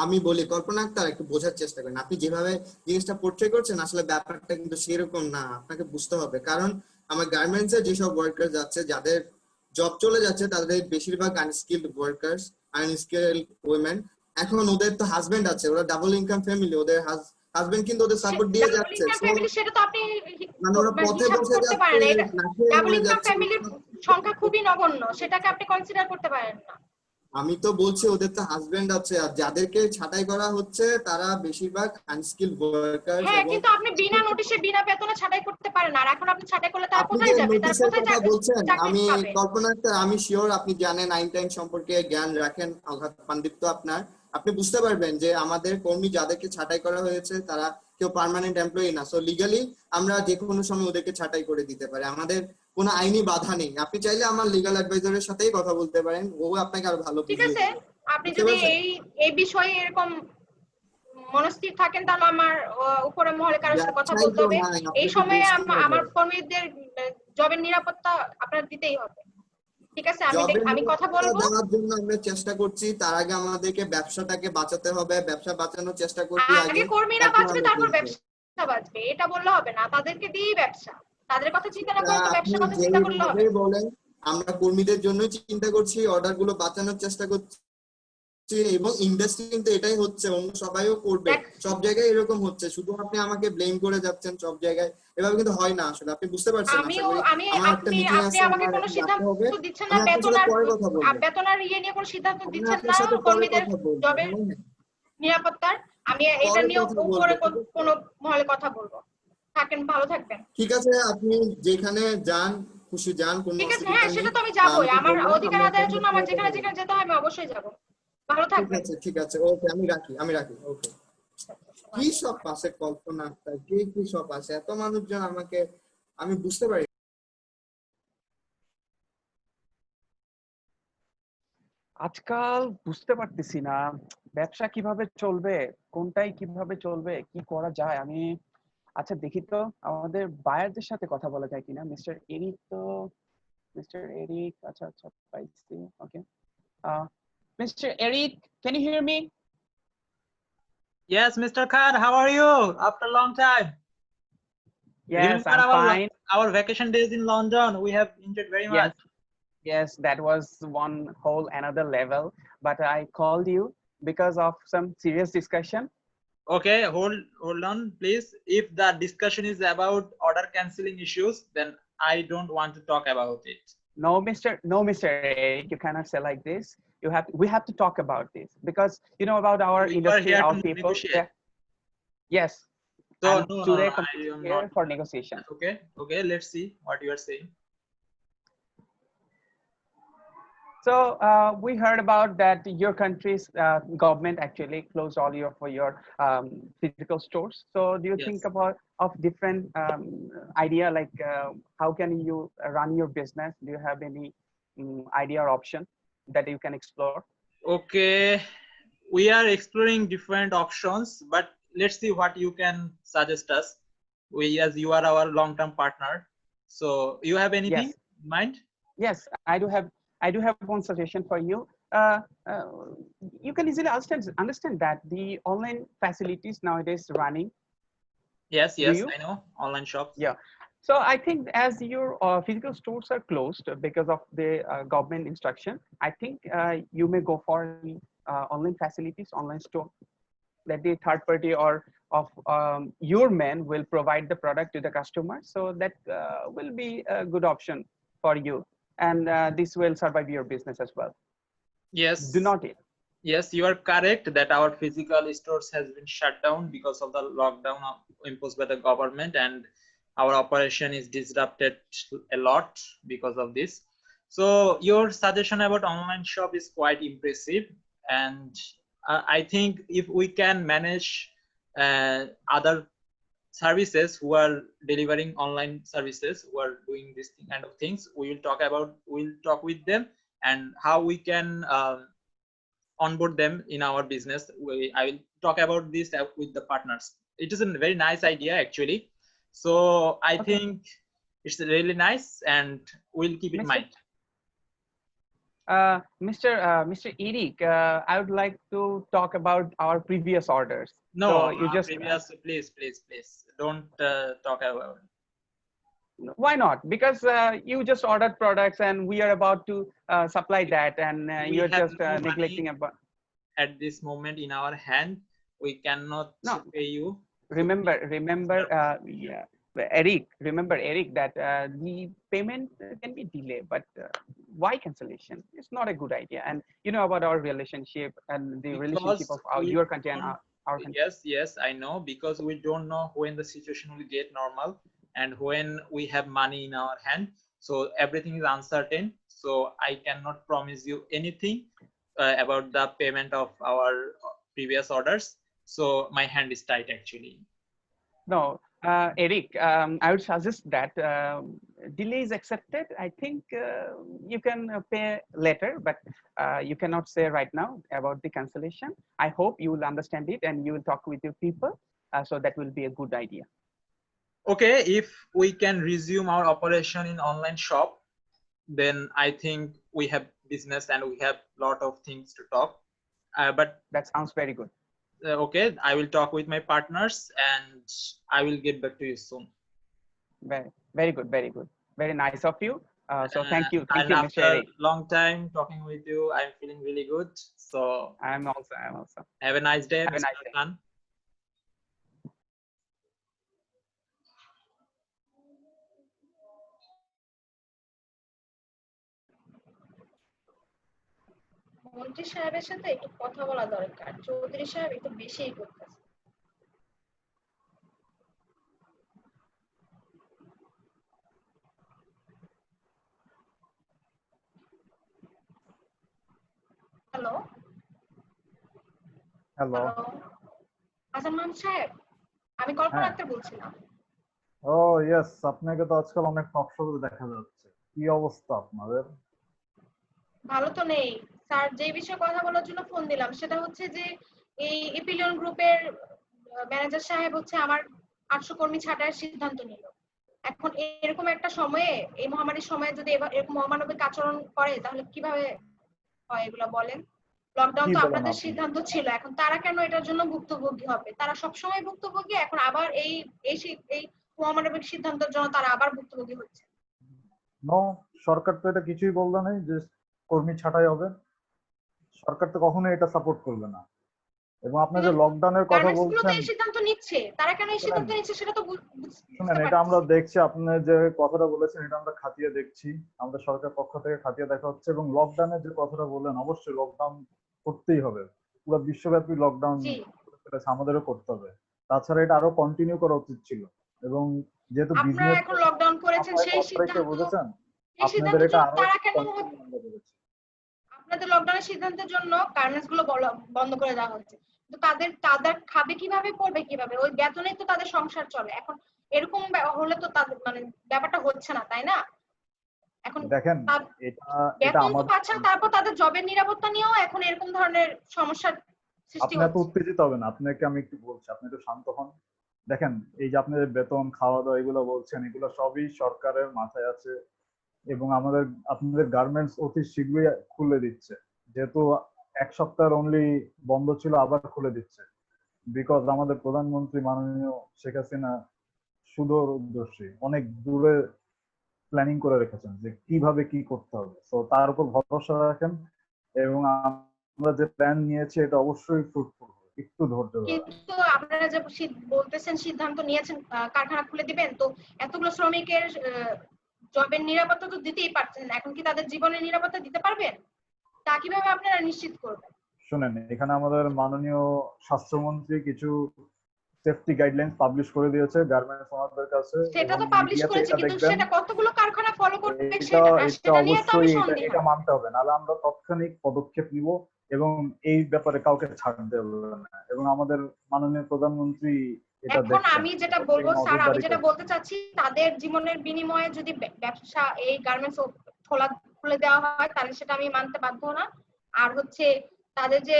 আমি বলি কল্পনা আক্তার, একটু বোঝার চেষ্টা করেন। আপনি যেভাবে জিনিসটা পোর্ট্রে করছেন, আসলে ব্যাপারটা কিন্তু সেরকম না। আপনাকে বুঝতে হবে, কারণ আমার গার্মেন্টস এর যেসব ওয়ার্কার যাচ্ছে, যাদের জব চলে যাচ্ছে, তাদের বেশিরভাগ আনস্কিল্ড ওয়ার্কার্স, আনস্কিল্ড উইমেন। এখন ওদের তো হাজবেন্ড আছে, ওরা ডাবল ইনকাম ফ্যামিলি, ওদের হাজবেন্ড কিন্তু ওদের সাপোর্ট দিয়ে ডাবল যাচ্ছে। ইনকাম সো ফ্যামিলি, সেটা তো আপনি মানে ওরা পথে হিসাব বসে করতে যাচ্ছে, পারেন না। এটা না খেয়ে ডাবল মরে ইনকাম যাচ্ছে। ফ্যামিলির সংখ্যা খুবই নগণ্য, সেটাকে আপনি কনসিডার করতে পারেন না। আমি তো বলছি ওদের তো হাজবেন্ড আছে, আর যাদেরকে ছাঁটাই করা হচ্ছে তারা বেশিরভাগ আনস্কিল্ড ওয়ার্কার্স। হ্যাঁ, এবং কিন্তু আপনি বিনা নোটিশে বিনা বেতনে ছাঁটাই করতে পারেন না। আর এখন আপনি ছাঁটাই করলে তারা আপনি যে কোথায় যাবে? তারা নোটিশের কোথায় কথা বলছেন, চাকরি আমি পাবে? কল্পনা আমি শিওর আপনি জানেন, আইন টাইন সম্পর্কে জ্ঞান রাখেন, অগাধ পাণ্ডিত্য আপনার। আপনি বুঝতে পারবেন যে আমাদের কর্মী যাদেরকে ছাঁটাই করা হয়েছে তারা কেউ পার্মানেন্ট এমপ্লয়ি না। সো লিগালি আমরা যে কোনো সময় ওদেরকে ছাঁটাই করে দিতে পারি, আমাদের কোনো আইনি বাধা নেই। আপনি চাইলে আমার লিগাল অ্যাডভাইজারের সাথেই কথা বলতে পারেন, ও আপনাকে আরো ভালো ঠিক বুঝিয়ে আছে, দিবে। আপনি বুঝতে যদি পারছেন? এই বিষয়ে এরকম মনস্থির থাকেন, তাহলে আমার উপরে মহলে কারোর সাথে কথা ব্যবসায়ী বলতে তো হবে। নাই, এই আপনাকে সময়ে বুঝতে হবে। আমার কর্মীদের জবের নিরাপত্তা আপনার দিতেই হবে। ঠিক আছে, জবের আমি কথা নিরাপত্তা বলবো। দেওয়ার জন্য আমরা চেষ্টা করছি, তার আগে আমাদেরকে ব্যবসাটাকে বাঁচাতে হবে। ব্যবসা বাঁচানোর চেষ্টা করি আগে আগে, কর্মীরা তারপর বাঁচবে, আমরা তারপর দেখবো। ব্যবসা বাঁচবে, এটা বললে হবে না। তাদেরকে দিয়েই ব্যবসা, তাদের কথা চিন্তা না করে তো আপনি ব্যবসার কথা চিন্তা করলে হবে যেইভাবে না। বলেন, আমরা কর্মীদের জন্যই চিন্তা করছি, অর্ডার গুলো বাঁচানোর চেষ্টা করছি। এবং ইন্ডাস্ট্রি কিন্তু এটাই হচ্ছে, অন্য সবাইও করবে, দেখ, সব জায়গায় এরকম হচ্ছে। শুধু আপনি আমাকে ব্লেম করে যাচ্ছেন সব জায়গায়, এভাবে কিন্তু হয় না। আসলে আপনি বুঝতে পারছেন, আশা করি। আমার একটা আপনি মিটিং আপনি আছে, আমাকে আমার কোনো এখন যেতে হবে। সিদ্ধান্ত দিচ্ছেন না, আমি আপনার সাথে পরে কথা বলবো। বেতন আর ইয়ে নিয়ে কোনো সিদ্ধান্ত আমি দিচ্ছেন আপনার না সাথে পরে কর্মীদের কথা বলবো, জবের হ্যাঁ। নিরাপত্তার। আমি এটা পরে নিয়ে কথা বলবো, উপরে ঠিক আছে? কোনো মহলে কথা বলবো। থাকেন, ভালো থাকবেন। ঠিক আছে, আপনি যেখানে যান, খুশি যান, কোনো ঠিক আছে, অসুবিধা হ্যাঁ, নেই। সেটা তো আমি যাবোই। আমাকে আমার বললেন, অধিকার আমরা আদায়ের জন্য আমার পরে কথা যেখানে বলবো। যেখানে যেতে হয় আমি অবশ্যই যাব। ভালো ঠিক থাকবেন। আছে, ঠিক আছে, ওকে, আমি রাখি, কি সব পাশে কল্পনা আক্তার, কি সব আছে, এত মানুষজন আমাকে, আমি বুঝতে পারি। আজকাল বুঝতে পারতেছি না ব্যবসা কিভাবে চলবে, কোনটাই কিভাবে চলবে, কি করা যায়। আমি আচ্ছা দেখি তো আমাদের বায়ারদের সাথে কথা বলা যায় কিনা। মিস্টার এরিক, আচ্ছা আচ্ছা পাইছি, okay. Mister Eric, can you hear me? Yes, Mr. Khan, how are you? After a long time. Yes, Remember I'm fine. our vacation days in London? We have enjoyed very Yes, much. yes, that was one whole another level. But I called you because of some serious discussion. Okay, hold on, please. If the discussion is about order cancelling issues, then I don't want to talk about it. No, Mr. Eric, you cannot say like this. We have to talk about this because you know about our We are industry, here our to people. negotiate. Yes, So I'm no, today I am here not. for negotiation. Okay, let's see what you are saying. So we heard about that your country's government actually closed all your physical stores. So do you Yes. think about of different idea like how can you run your business? Do you have any idea or option that you can explore? Okay, we are exploring different options, but let's see what you can suggest us. We, as you are our long-term partner, so you have anything Yes. in mind? Yes, I do have one suggestion for you. You can easily understand that the online facilities nowadays running. Yes, Do yes, you? I know online shops. Yeah. So I think as your physical stores are closed because of the government instruction, I think you may go for online facilities, online store, that the third party or of your man will provide the product to the customer. So that will be a good option for you, and this will survive your business as well. Yes. Do not eat. Yes, you are correct that our physical stores has been shut down because of the lockdown imposed by the government, and our operation is disrupted a lot because of this. So your suggestion about online shop is quite impressive, and I think if we can manage other services who are delivering online services, who are doing this kind of things, we'll talk with them and how we can onboard them in our business. I will talk about this with the partners. It is a very nice idea actually. So I Okay. think it's really nice, and we'll keep in Mr. mind. Mr. Eric, I would like to talk about our previous orders. No, So you just previous, please, don't talk about. why not? Because you just ordered products and we are about to supply that, and We you're have just no money neglecting about. at this moment in our hand. We cannot No. pay you. Remember, yeah, Eric. Remember, Eric, that the payment can be delayed, but why cancellation? It's not a good idea. And you know about our relationship and the relationship Because of we your country and don't- our country. Yes, I know, because we don't know when the situation will get normal and when we have money in our hand. So everything is uncertain. So I cannot promise you anything about the payment of our previous orders. So my hand is tight actually. No, Eric, I would suggest that delay is accepted. I think you can pay later, but you cannot say right now about the cancellation. I hope you will understand it and you will talk with your people. So that will be a good idea. Okay, if we can resume our operation in online shop, then I think we have business and we have a lot of things to talk. But That sounds very good. okay, I will talk with my partners and I will get back to you soon. Very good, very nice of you. So thank you, And Mr. after Eric. a long time talking with you, I'm feeling really good. So I'm also. have a nice day, Have a Mr. nice day. Khan. মন্ত্রী সাহেবের সাথে একটু কথা বলা দরকার। চৌধুরী সাহেব একটু বেশিই করতেছে। Hello hello. হাসান মাহমুদ সাহেব, আমি কল্পনা হ্যাঁ। আক্তার বলছিলাম। ও ইয়েস, আপনাকে তো আজকাল অনেক টক শোতে দেখা যাচ্ছে। কি অবস্থা আপনাদের? ভালো তো নেই স্যার। যে বিষয়ে কথা বলার জন্য ফোন দিলাম সেটা হচ্ছে যে এই এপিলিয়ন গ্রুপের ম্যানেজার সাহেব হচ্ছে আমার 800 কর্মী ছাঁটাইয়ের সিদ্ধান্ত নিল। এখন এরকম একটা সময়ে, এই মহামারীর সময়ে যদি এরকম অমানবিক আচরণ করে তাহলে কিভাবে হয় এগুলো বলেন? লকডাউন কি তো বলেন আপনাদের আপনি? সিদ্ধান্ত ছিল, এখন তারা কেন এটার জন্য ভুক্তভোগী হবে? তারা সবসময় ভুক্তভোগী, এখন আবার এই এই অমানবিক সিদ্ধান্তের জন্য তারা আবার ভুক্তভোগী হচ্ছে। নো, সরকার তো এটা কিছুই বলবে না যে কর্মী ছাঁটাই হবে। সরকার তো কখনোই এটা সাপোর্ট করবে না। এবং আপনি যে লকডাউনের কথা বলছেন, এই সিদ্ধান্ত নিচ্ছে, তারা কেন এই সিদ্ধান্ত নিচ্ছে সেটা তো শুনেন, এটা আমরা দেখছি, আপনি যে কথাটা বলেছেন এটা আমরা খাতিয়ে দেখছি, আমাদের সরকার পক্ষ থেকে খাতিয়ে দেখা হচ্ছে। এবং লকডাউনের যে কথাটা বললেন, অবশ্যই লকডাউন করতেই হবে, পুরো বিশ্বব্যাপী লকডাউন আমাদেরও করতে হবে। তাছাড়া এটা আরো কন্টিনিউ করা উচিত ছিল। এবং যেহেতু আপনারা এখন লকডাউন করেছেন, সেই সিদ্ধান্ত বুঝেছেন, আপনাদের এটা আরো তারা কেন আপনাদের লকডাউনের সিদ্ধান্তের জন্য গার্মেন্টস গুলো বন্ধ করে দেওয়া হচ্ছে, তো তাদের খাবে কিভাবে, পড়বে কিভাবে? ওই বেতনেই তো তাদের সংসার চলে। এখন এরকম হলে তো তাদের মানে ব্যাপারটা হচ্ছে না, তাই না? এখন দেখেন, এটা বেতন তো পাচ্ছে না, তারপর তাদের জবের নিরাপত্তা নিয়েও এখন এরকম ধরনের সমস্যার সৃষ্টি আপনি এত হচ্ছে। উত্তেজিত হবেন, আপনাকে আমি একটু বলছি, আপনি একটু শান্ত হন। দেখেন, এই যে আপনাদের বেতন, খাওয়া দাওয়া এগুলো বলছেন, এগুলো সবই সরকারের মাথায় আছে। এবং আপনাদের গার্মেন্টস অতি শীঘ্রই খুলে দিচ্ছে, যেহেতু 1 সপ্তাহের অনলি বন্ধ ছিল, আবার খুলে দিচ্ছে। বিকজ আমাদের প্রধানমন্ত্রী মাননীয় শেখ হাসিনা সুদূরদর্শী, অনেক দূরে প্ল্যানিং করে রেখেছেন যে কিভাবে কি করতে হবে। তো তার উপর ভরসা রাখেন, এবং আমরা যে প্ল্যান নিয়েছি এটা অবশ্যই ফ্রুটফুল হবে। একটু ধৈর্য ধরা। কিন্তু আপনারা যে বলতেছেন সিদ্ধান্ত নিয়েছেন কারখানা খুলে দিবেন, তো এতগুলো শ্রমিকের জবের নিরাপত্তা তো দিতেই পারছেন না, এখন কি তাদের জীবনের নিরাপত্তা দিতে পারবেন? তা কিভাবে আপনারা নিশ্চিত করবেন? শুনেন, এখানে আমাদের মাননীয় স্বাস্থ্যমন্ত্রী কিছু সেফটি গাইডলাইন পাবলিশ করে দিয়েছে গার্মেন্টস ওনারদের কাছে, সেটা এবং তো পাবলিশ মিডিয়াতে করেছে, এটা কিন্তু দেখবেন। সেটা কতগুলো কারখানা ফলো করবে এটা সেটা এটা সেটা নিয়ে তো আমি অবশ্যই সন্দেহ। এটা মানতে হবে, নাহলে আমরা তাৎক্ষণিক পদক্ষেপ নিব, এবং এই ব্যাপারে কাউকে ছাড় দেব না। এবং আমাদের মাননীয় প্রধানমন্ত্রী এটা এখন দেখছেন, আমি যেটা এটা বলবো থেকে স্যার, আমি নজরদারি যেটা করছেন। বলতে চাচ্ছি, তাদের জীবনের বিনিময়ে যদি ব্যবসা এই গার্মেন্টস খুলে দেওয়া হয়, তাহলে সেটা আমি মানতে বাধ্য না। আর হচ্ছে তাদের যে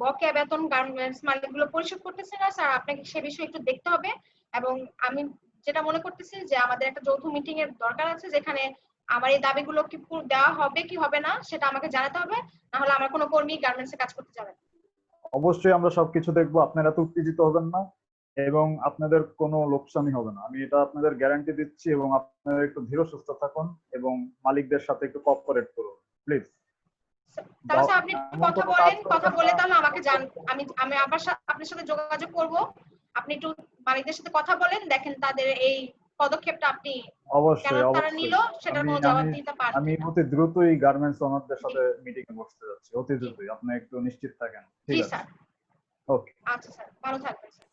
বকেয়া বেতন গার্মেন্টস মালিকগুলো পরিশোধ করতেছে না স্যার, আপনাকে সে বিষয়ে একটু দেখতে হবে। এবং আমি যেটা মনে করতেছি যে আমাদের একটা যৌথ মিটিং এর দরকার আছে, যেখানে আমার এই দাবিগুলো কি দেওয়া হবে কি হবে না সেটা আমাকে জানাতে হবে, না হলে আমার কোনো কর্মী গার্মেন্টসে কাজ করতে যাবে না। অবশ্যই আমরা সবকিছু দেখবো, আপনারা তো উত্তেজিত হবেন না, এবং আপনাদের কোনো লোকসানি হবে না, আমি এটা আপনাদের গ্যারান্টি দিচ্ছি। এবং আপনারা একটু ধীর সুস্থ থাকুন, এবং মালিকদের সাথে একটু কোঅপারেট করুন প্লিজ। তাহলে স্যার আপনি এমন কথা কোনো কাজ বলেন, কথা করবেন বলে না। তাহলে আমাকে আমি আমি আপনার সাথে যোগাযোগ করব। আপনি একটু মালিকদের সাথে কথা বলেন, দেখেন তাদের এই পদক্ষেপটা আপনি কেন অবশ্যই তারা অবশ্যই, নিল সেটার আমি কোনো আমি জবাব দিতে পারেন আমি কিনা। অতি দ্রুতই গার্মেন্টস ওনারদের জি সাথে মিটিং এ বসতে যাচ্ছি, অতি জি দ্রুতই, আপনি একটু নিশ্চিত থাকেন, জি ঠিক আছে? স্যার। ওকে। আচ্ছা স্যার, ভালো থাকবেন স্যার।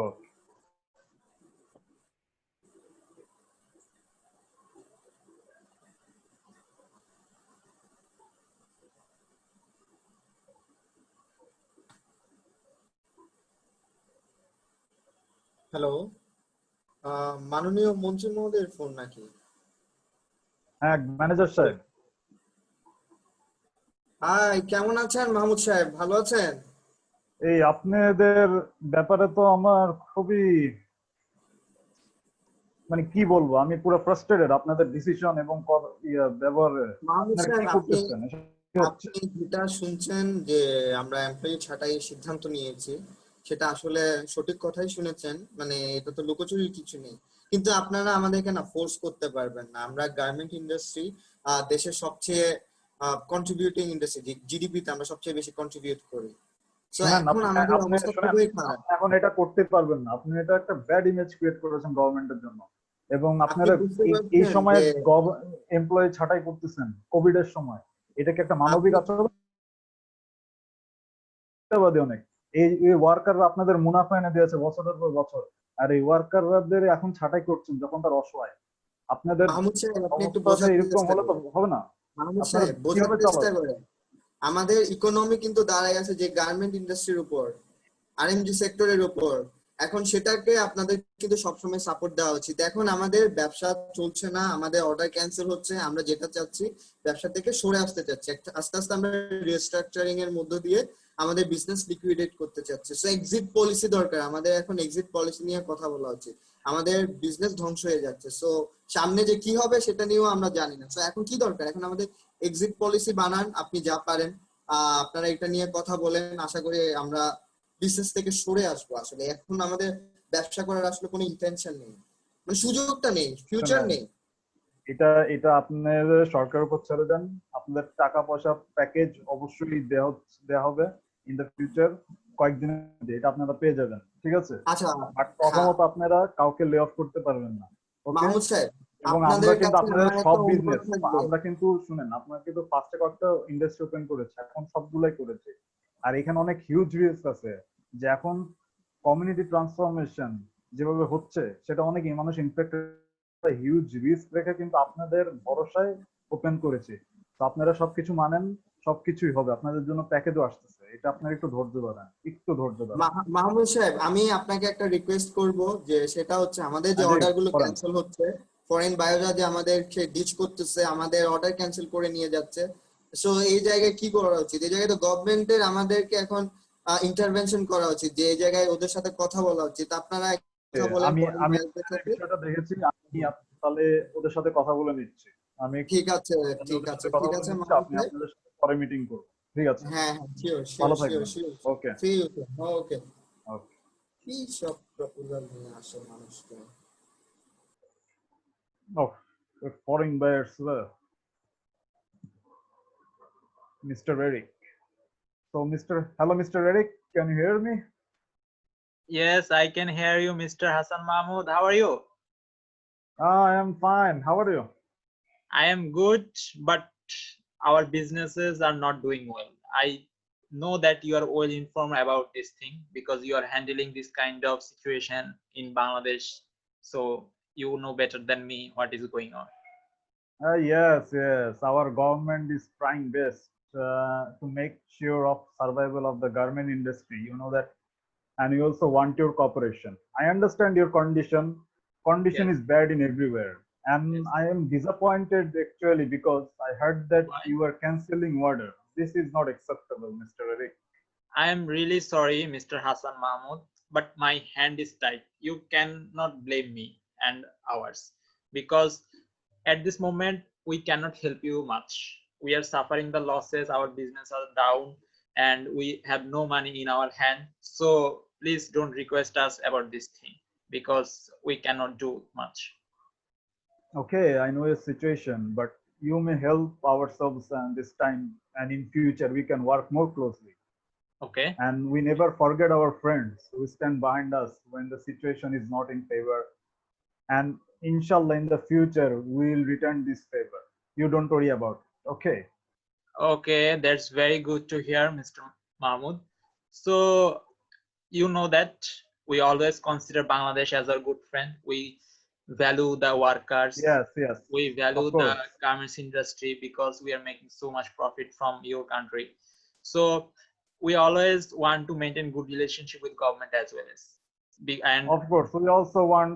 ওকে। হ্যালো, মাননীয় মন্ত্রী মহোদয়ের ফোন নাকি? হ্যাঁ, ম্যানেজার সাহেব। হাই, কেমন আছেন মাহমুদ সাহেব? ভালো আছেন? এই আপনাদের ব্যাপারে তো আমার খুবই, মানে কি বলবো, আমি পুরো ফ্রাস্ট্রেটেড আপনাদের ডিসিশন এবং ব্যবহারে। মাহমুদ আপনারা কি সাহেব, করতেছেন, এসব কি হচ্ছে? আপনি যেটা শুনছেন যে আমরা এমপ্লয়ি ছাঁটাই সিদ্ধান্ত নিয়েছি, সেটা আসলে সঠিক কথাই শুনেছেন। মানে এটা তো লুকোচুরির কিছু নেই। কিন্তু আপনারা আমাদেরকে না ফোর্স করতে পারবেন না। আমরা গার্মেন্ট ইন্ডাস্ট্রি দেশের সবচেয়ে কন্ট্রিবিউটিং ইন্ডাস্ট্রি, জিডিপিতে আমরা সবচেয়ে বেশি কন্ট্রিবিউট করি। তো শুনেন, এখন আপনি আমাদের আপনি অবস্থা শুনেন, খুবই খারাপ। আপনি এখন এটা করতে পারবেন না, আপনি এটা একটা ব্যাড ইমেজ ক্রিয়েট করেছেন গভর্নমেন্টের জন্য। এবং আপনি আপনারা বুঝতে এই পারছেন সময় যে এমপ্লয়ি ছাঁটাই করতেছেন কোভিড এর সময়, এটা কি একটা মানবিক আপনি আচরণবাদী? অনেক এই ওয়ার্কাররা আপনাদের মুনাফা এনে দিয়েছে বছরের পর বছর, আর এই ওয়ার্কারদের এখন ছাঁটাই করছেন যখন তার অসহায়। আপনাদের মাহমুদ সাহেব, আপনি একটু অবস্থাটা বোঝার এরকম চেষ্টা হলে তো করেন। হবে না। মাহমুদ আপনারা সাহেব, বোঝার কিভাবে চেষ্টা চালাবেন? করেন। আমাদের ইকোনমি কিন্তু দাঁড়ায় আছে যে গার্মেন্ট ইন্ডাস্ট্রির উপর, আরএমজি সেক্টরের উপর। এখন সেটাকে আপনাদের কিন্তু সবসময় সাপোর্ট দেওয়া উচিত। এখন আমাদের ব্যবসা চলছে না, আমাদের অর্ডার ক্যান্সেল হচ্ছে, আমরা যেটা চাচ্ছি ব্যবসা থেকে সরে আসতে চাচ্ছি, আস্তে আস্তে আমরা রিস্ট্রাকচারিং এর মধ্য দিয়ে আমাদের বিজনেস লিকুইডেট করতে চাচ্ছি। সো এক্সিট পলিসি দরকার আমাদের, এখন এক্সিট পলিসি নিয়ে কথা বলা উচিত। আমাদের বিজনেস ধ্বংস হয়ে যাচ্ছে। সো সামনে যে কি হবে সেটা নিয়েও আমরা জানি না। সো এখন কি দরকার, এখন আমাদের এক্সিট পলিসি বানান, আপনি যা পারেন আপনারা এটা নিয়ে কথা বলেন। আশা করি আমরা বিজনেস থেকে সরে আসবো। আসলে এখন আমাদের ব্যবসা করার আসলে কোনো ইন্টেনশন নেই, মানে সুযোগটা নেই, ফিউচার শুনেন, নেই। এটা এটা আপনার সরকারের উপর ছেড়ে দেন। আপনাদের টাকা পয়সা প্যাকেজ অবশ্যই দেওয়া হবে ইন দ্য ফিউচার, কয়েকদিনের মধ্যে এটা আপনারা পেয়ে যাবেন, ঠিক আছে? আচ্ছা, বাট হ্যাঁ প্রথমত আপনারা কাউকে লে অফ করতে পারবেন না, ওকে? মাহমুদ সাহেব, এবং আমরা আপনাদের কিন্তু কাছে আপনাদের আমার সব একটা অনুরোধ বিজনেস, থাকবে। আমরা কিন্তু শুনেন, আপনারা কিন্তু ফার্স্টে কয়েকটা ইন্ডাস্ট্রি ওপেন করেছে, এখন সবগুলাই করেছে। আর এখানে অনেক হিউজ রিস্ক আছে, যে এখন কমিউনিটি ট্রান্সফরমেশন যেভাবে হচ্ছে সেটা অনেক মানুষ ইনফেক্টেড, হিউজ রিস্ক রেখে কিন্তু আপনাদের ভরসায় ওপেন করেছে। তো আপনারা সবকিছু মানেন, সবকিছুই হবে, আপনাদের জন্য প্যাকেজও আসতেছে, এটা আপনারা একটু ধৈর্য ধরেন, একটু ধৈর্য ধরেন। মাহমুদ সাহেব, আমি আপনাকে একটা রিকোয়েস্ট করব, যে সেটা হচ্ছে আমাদের যে জি, অর্ডার গুলো করেন। ক্যান্সেল হচ্ছে, ফরেন বায়োরা যে আমাদেরকে ডিচ করতেছে, আমাদের অর্ডার ক্যান্সেল করে নিয়ে যাচ্ছে। সো এই জায়গায় কি করা উচিত? এই জায়গায় তো গভর্নমেন্টের আমাদেরকে এখন ইন্টারভেনশন করা উচিত, যে জায়গায় ওদের সাথে কথা বলা উচিত। আপনারা কথা বলেন আমি foreign আমি buyers দের সাথে। বিষয়টা দেখেছি, আমি তাহলে ওদের সাথে কথা বলে নিচ্ছি। আমি ঠিক আছে, ওদের সাথে কথা বলে নিচ্ছি, আপনি মাহমুদ ভাই। আপনাদের সাথে পরে মিটিং করুন। ঠিক আছে, হ্যাঁ হ্যাঁ, শিওর ভালো শিওর শিওর থাকবেন। Sure. Okay see you. Okay. Okay. কি সব প্রপোজাল নিয়ে আসে মানুষকে। Oh, foreign buyers were Mr. Eric. So, hello, Mr. Eric, can you hear me? Yes, I can hear you, Mr. Hassan Mahmood. How are you? I am fine. How are you? I am good, but our businesses are not doing well. I know that you are well informed about this thing because you are handling this kind of situation in Bangladesh. So you know better than me what is going on. Yes. Our government is trying best to make sure of survival of the garment industry. You know that, and we also want your cooperation. I understand your condition. Condition Yes. is bad in everywhere, and Yes. I am disappointed actually because I heard that Why? you are canceling order. This is not acceptable, Mr. Eric. I am really sorry, Mr. Hassan Mahmood, but my hand is tied. You cannot blame me and ours because at this moment we cannot help you much. We are suffering the losses, our business are down, and we have no money in our hand. So please don't request us about this thing because we cannot do much. Okay, I know your situation, but you may help ourselves and this time and in future we can work more closely. Okay. And we never forget our friends who stand behind us when the situation is not in favor. And inshallah, in the future, we will return this favor. You don't worry about it. Okay. Okay, that's very good to hear, Mr. Mahmood. So you know that we always consider Bangladesh as a good friend. We value the workers. Yes. We value Of course. the garments industry because we are making so much profit from your country. So we always want to maintain good relationship with government as well as and Of course. We also want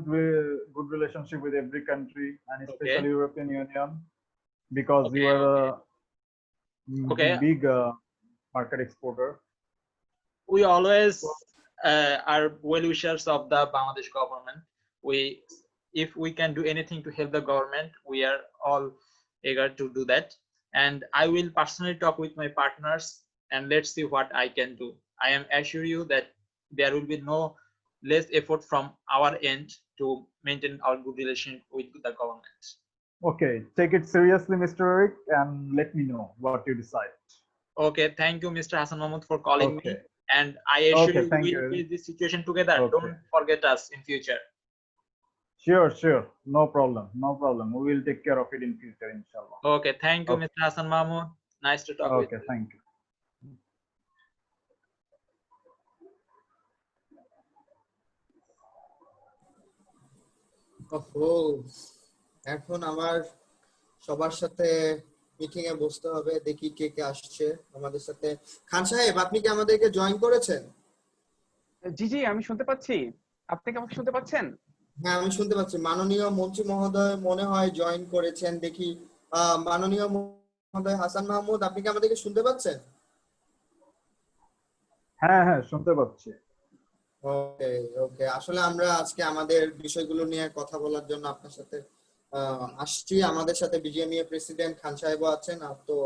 good relationship with every country and especially okay. European Union because you Okay, are a okay. big market exporter. We always are well wishers of the Bangladesh government. We, if we can do anything to help the government, we are all eager to do that. And I will personally talk with my partners and let's see what I can do. I am assure you that there will be no less effort from our end to maintain our good relation with the government. Okay, take it seriously, Mr. Eric, and let me know what you decide. Okay, thank you, Mr. Hassan Mahmood, for calling me. Okay. And I assure Okay, you thank we'll you. face this situation together. Okay. Don't forget us in future. Sure. No problem. We will take care of it in future, inshallah. Okay, thank you, Okay. Mr. Hassan Mahmood. Nice to talk with you. Okay, thank you. ওহো, এখন আমার সবার সাথে meeting এ বসতে হবে, দেখি কে কে আসছে আমাদের সাথে। খান সাহেব, আপনি কি আমাদেরকে জয়েন করেছেন? জি আমি শুনতে পাচ্ছি। আপনি কি আমাকে শুনতে পাচ্ছেন? হ্যাঁ, আমি শুনতে পাচ্ছি। মাননীয় মন্ত্রী মহোদয় মনে হয় জয়েন করেছেন, দেখি। মাননীয় মহোদয় হাসান মাহমুদ, আপনি কি আমাদেরকে শুনতে পাচ্ছেন? হ্যাঁ, শুনতে পাচ্ছি। ওকে, আসলে আমরা আজকে আমাদের বিষয়গুলো নিয়ে কথা বলার জন্য আপনার সাথে আসছি। আমাদের সাথে বিজিএমইএ প্রেসিডেন্ট খান সাহেবও আছেন। তো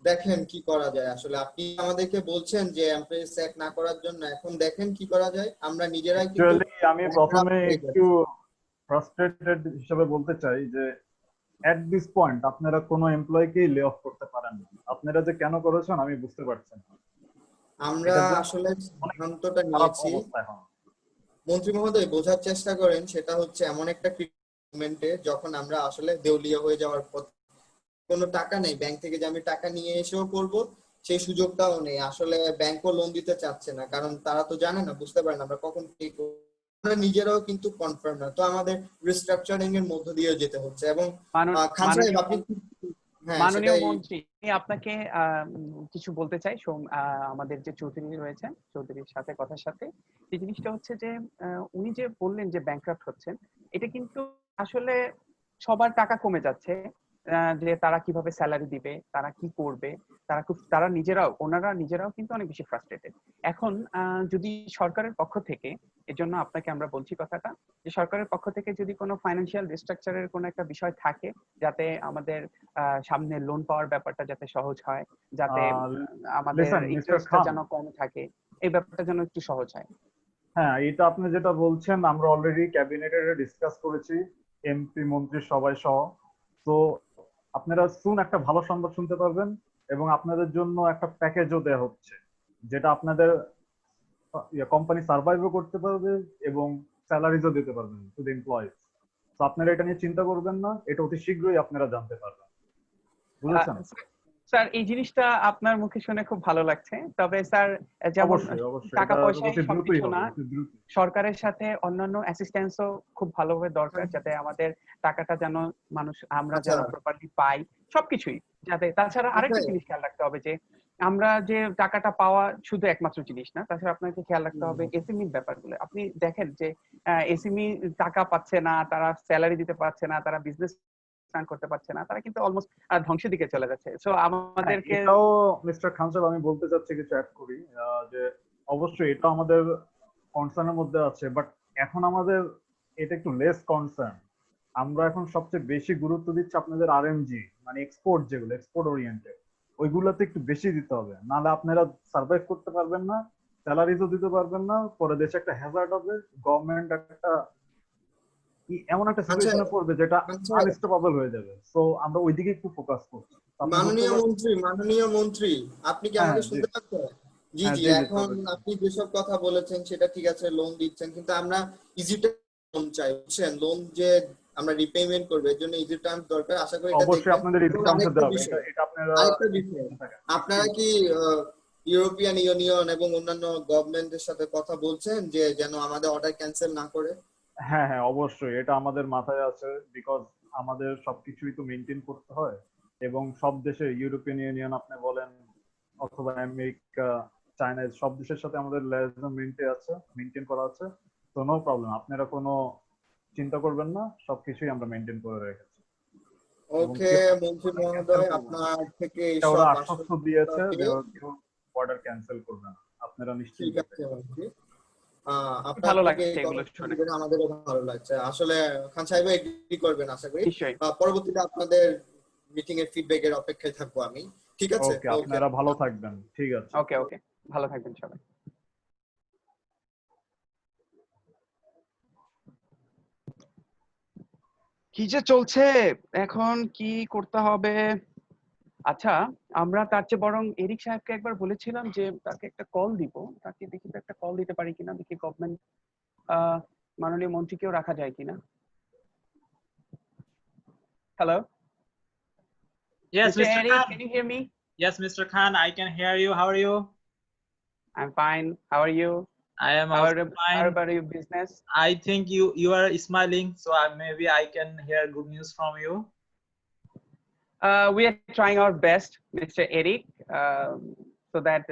দেখেন কি করা যায়। আসলে আপনি আমাদেরকে বলছেন যে এমপ্লয়ি স্যাক না করার জন্য, এখন দেখেন কি করা যায়। আমরা নিজেরাই কিন্তু আমি প্রথমে একটু ফ্রাস্ট্রেটেড হিসেবে বলতে চাই যে এট দিস পয়েন্ট আপনারা কোনো এমপ্লয়িকে লে অফ করতে পারেন না। আপনারা যে কেন করেছেন আমি বুঝতে পারছি না। আমরা আসলে সিদ্ধান্তটা নিয়েছি। মন্ত্রী মহোদয় বোঝার চেষ্টা করেন, সেটা হচ্ছে এমন একটা মোমেন্টে যখন আমরা আসলে দেউলিয়া হয়ে যাওয়ার পর কোনো টাকা নেই ব্যাংক থেকে যে আমি টাকা নিয়ে এসেও করব, সেই সুযোগটাও নেই। আসলে ব্যাংকও লোন দিতে চাচ্ছে না, কারণ তারা তো জানে না, বুঝতে পারে না আমরা কখন পে করব। আমরা নিজেরাও কিন্তু কনফার্ম না, তো আমাদের রিস্ট্রাকচারিং এর মধ্য দিয়ে যেতে হচ্ছে। এবং খান সাহেব, আপনি মাননীয় মন্ত্রী, আমি আপনাকে কিছু বলতে চাই। আমাদের যে চৌধুরী রয়েছেন, চৌধুরীর সাথে কথার সাথে এই জিনিসটা হচ্ছে যে উনি যে বললেন যে ব্যাংকরাপ্ট হচ্ছেন, এটা কিন্তু আসলে সবার টাকা কমে যাচ্ছে, যে তারা কিভাবে স্যালারি দিবে, তারা কি করবে, ওনারা নিজেরাও কিন্তু অনেক বেশি ফ্রাস্ট্রেটেড। এখন যদি সরকারের পক্ষ থেকে, এজন্য আপনাকে আমরা বলছি কথাটা, যে সরকারের পক্ষ থেকে যদি কোনো ফাইন্যান্সিয়াল রিস্ট্রাকচারের কোনো একটা বিষয় থাকে, যাতে আমাদের সামনে লোন পাওয়ার ব্যাপারটা যাতে সহজ হয়, যাতে আমাদের লিসেন মিস্টার ইন্টারেস্টটা খান, যেন কম থাকে, এই ব্যাপারটা যেন একটু সহজ হয়। হ্যাঁ এটা আপনি যেটা বলছেন আমরা অলরেডি ক্যাবিনেটে ডিসকাস করেছি, এমপি মন্ত্রী সবাই সহ। তো আপনারা সুন একটা ভালো সংবাদ শুনতে পারবেন, এবং আপনাদের জন্য একটা প্যাকেজও দেওয়া হচ্ছে, যেটা আপনাদের কোম্পানি সার্ভাইভও করতে পারবে এবং স্যালারিজও দিতে পারবেন টু দ্য এমপ্লয়িজ। তো আপনারা এটা নিয়ে চিন্তা করবেন না, এটা অতি শীঘ্রই আপনারা জানতে পারবেন, বুঝেছেন? স্যার, এই জিনিসটা আপনার মুখে শুনে খুব ভালো লাগছে। তবে স্যার, যেমন অবশ্যই অবশ্যই, টাকা এটা পয়সায় অতি দ্রুতই সবকিছু হবে, না, অতি দ্রুত। সরকারের সাথে অন্যান্য অ্যাসিস্ট্যান্সও খুব ভালোভাবে দরকার, যাতে আমাদের টাকাটা যেন আমরা আচ্ছা যেন প্রপারলি পাই, সবকিছুই যাতে। তাছাড়া আরেকটা জিনিস খেয়াল রাখতে হবে, যে আমরা যে টাকাটা পাওয়া শুধু একমাত্র জিনিস না, তাছাড়া আপনাকে খেয়াল রাখতে হবে এসএমই ব্যাপারগুলো। আপনি দেখেন যে এসএমই টাকা পাচ্ছে না, তারা স্যালারি দিতে পারছে না, তারা বিজনেস রান করতে পারছে না, তারা কিন্তু অলমোস্ট ধ্বংসের দিকে চলে যাচ্ছে। সো আমাদেরকে এটাও মিস্টার খান সাহেব আমি বলতে চাচ্ছি, কিছু অ্যাড করি, যে অবশ্যই এটা আমাদের কনসার্নের মধ্যে আছে, বাট এখন আমাদের এটা একটু লেস কনসার্ন। আমরা এখন সবচেয়ে বেশি গুরুত্ব দিচ্ছি আপনাদের আরএমজি, মানে এক্সপোর্ট, যেগুলো এক্সপোর্ট ওরিয়েন্টেড, ওইগুলোতে একটু বেশি দিতে হবে, নাহলে আপনারা সার্ভাইভ করতে পারবেন না, স্যালারিজও দিতে পারবেন না, পরে দেশে একটা হ্যাজার্ড হবে, গভর্নমেন্ট একটা এমন একটা আচ্ছা সিচুয়েশনে পড়বে যেটা আচ্ছা আনস্টেবল হয়ে যাবে। সো আমরা ওইদিকে একটু ফোকাস করছি। আপনি বুঝতে পারছেন? মাননীয় মন্ত্রী, আপনি কি হ্যাঁ আমাকে জি, শুনতে পাচ্ছেন? জি হ্যাঁ জি, জি জি, এখন আপনি যেসব কথা বলেছেন সেটা ঠিক আছে, লোন দিচ্ছেন, কিন্তু আমরা ইজি লোন চাই, বুঝছেন? লোন যে আমরা রিপেমেন্ট করবো, এর জন্য ইজি টার্মস দরকার, আশা করি এটা অবশ্যই দেখবেন। আপনাদের ইজি এবং টার্মস আরেকটা দেওয়া হবে, এটা বিষয়, এটা আপনারা আরেকটা বিষয়, নিশ্চিন্ত থাকেন। আপনারা কি ইউরোপিয়ান ইউনিয়ন এবং অন্যান্য গভর্নমেন্টের সাথে কথা বলছেন যে যেন আমাদের অর্ডার ক্যান্সেল না করে? হ্যাঁ হ্যাঁ অবশ্যই, এটা আমাদের মাথায় আছে, বিকজ আমাদের সবকিছুই তো মেনটেন করতে হয়, এবং সব দেশে ইউরোপিয়ান ইউনিয়ন আপনি বলেন অথবা আমেরিকা, চায়না, সব দেশের সাথে আমাদের লাইজেশন মেনটেন করা আছে। তো নো প্রবলেম, আপনারা কোনো চিন্তা করবেন না, সবকিছুই আমরা মেনটেন করে রেখেছি। এবং ওকে কেউ মন্ত্রী ক্যান্সেল মহোদয়, করবে না, আপনার থেকে এটা ওরা এইসব আশ্বস্ত দিয়েছে আশ্বস্ত যে পেয়ে কেউ অর্ডার ক্যান্সেল করবে না, আপনারা ঠিক নিশ্চিন্ত আছে থাকেন। মন্ত্রী। আপনার ভালো থেকে লাগছে এই এগুলো কথা শুনে। শুনে আমাদেরও ভালো লাগছে আসলে। খান সাহেব এগ্রি করবেন আশা করি। নিশ্চয়ই। পরবর্তীতে আপনাদের মিটিং এর ফিডব্যাক এর অপেক্ষায় থাকবো আমি। ঠিক আছে, ওকে, ওকে। আপনারা ভালো থাকবেন, ঠিক আছে। ওকে ওকে, ভালো থাকবেন সবাই। কি যে চলছে, এখন কি করতে হবে? আচ্ছা, আমরা তার চেয়ে বরং এরিক সাহেবকে একবার বলেছিলাম যে তাকে একটা কল দিব, তাকে দেখি তো একটা কল দিতে পারি কিনা, দেখি গভর্নমেন্ট মাননীয় মন্ত্রীকেও রাখা যায় কিনা। Hello, Yes, mister Mr. Eric, Khan. can you hear me? Yes, Mr. Khan, I can hear you. How are you? I'm fine. How are you? I am How also how fine. about your business? I think you are smiling, so maybe I can hear good news from you. We are trying our best, Mr. Eric, so that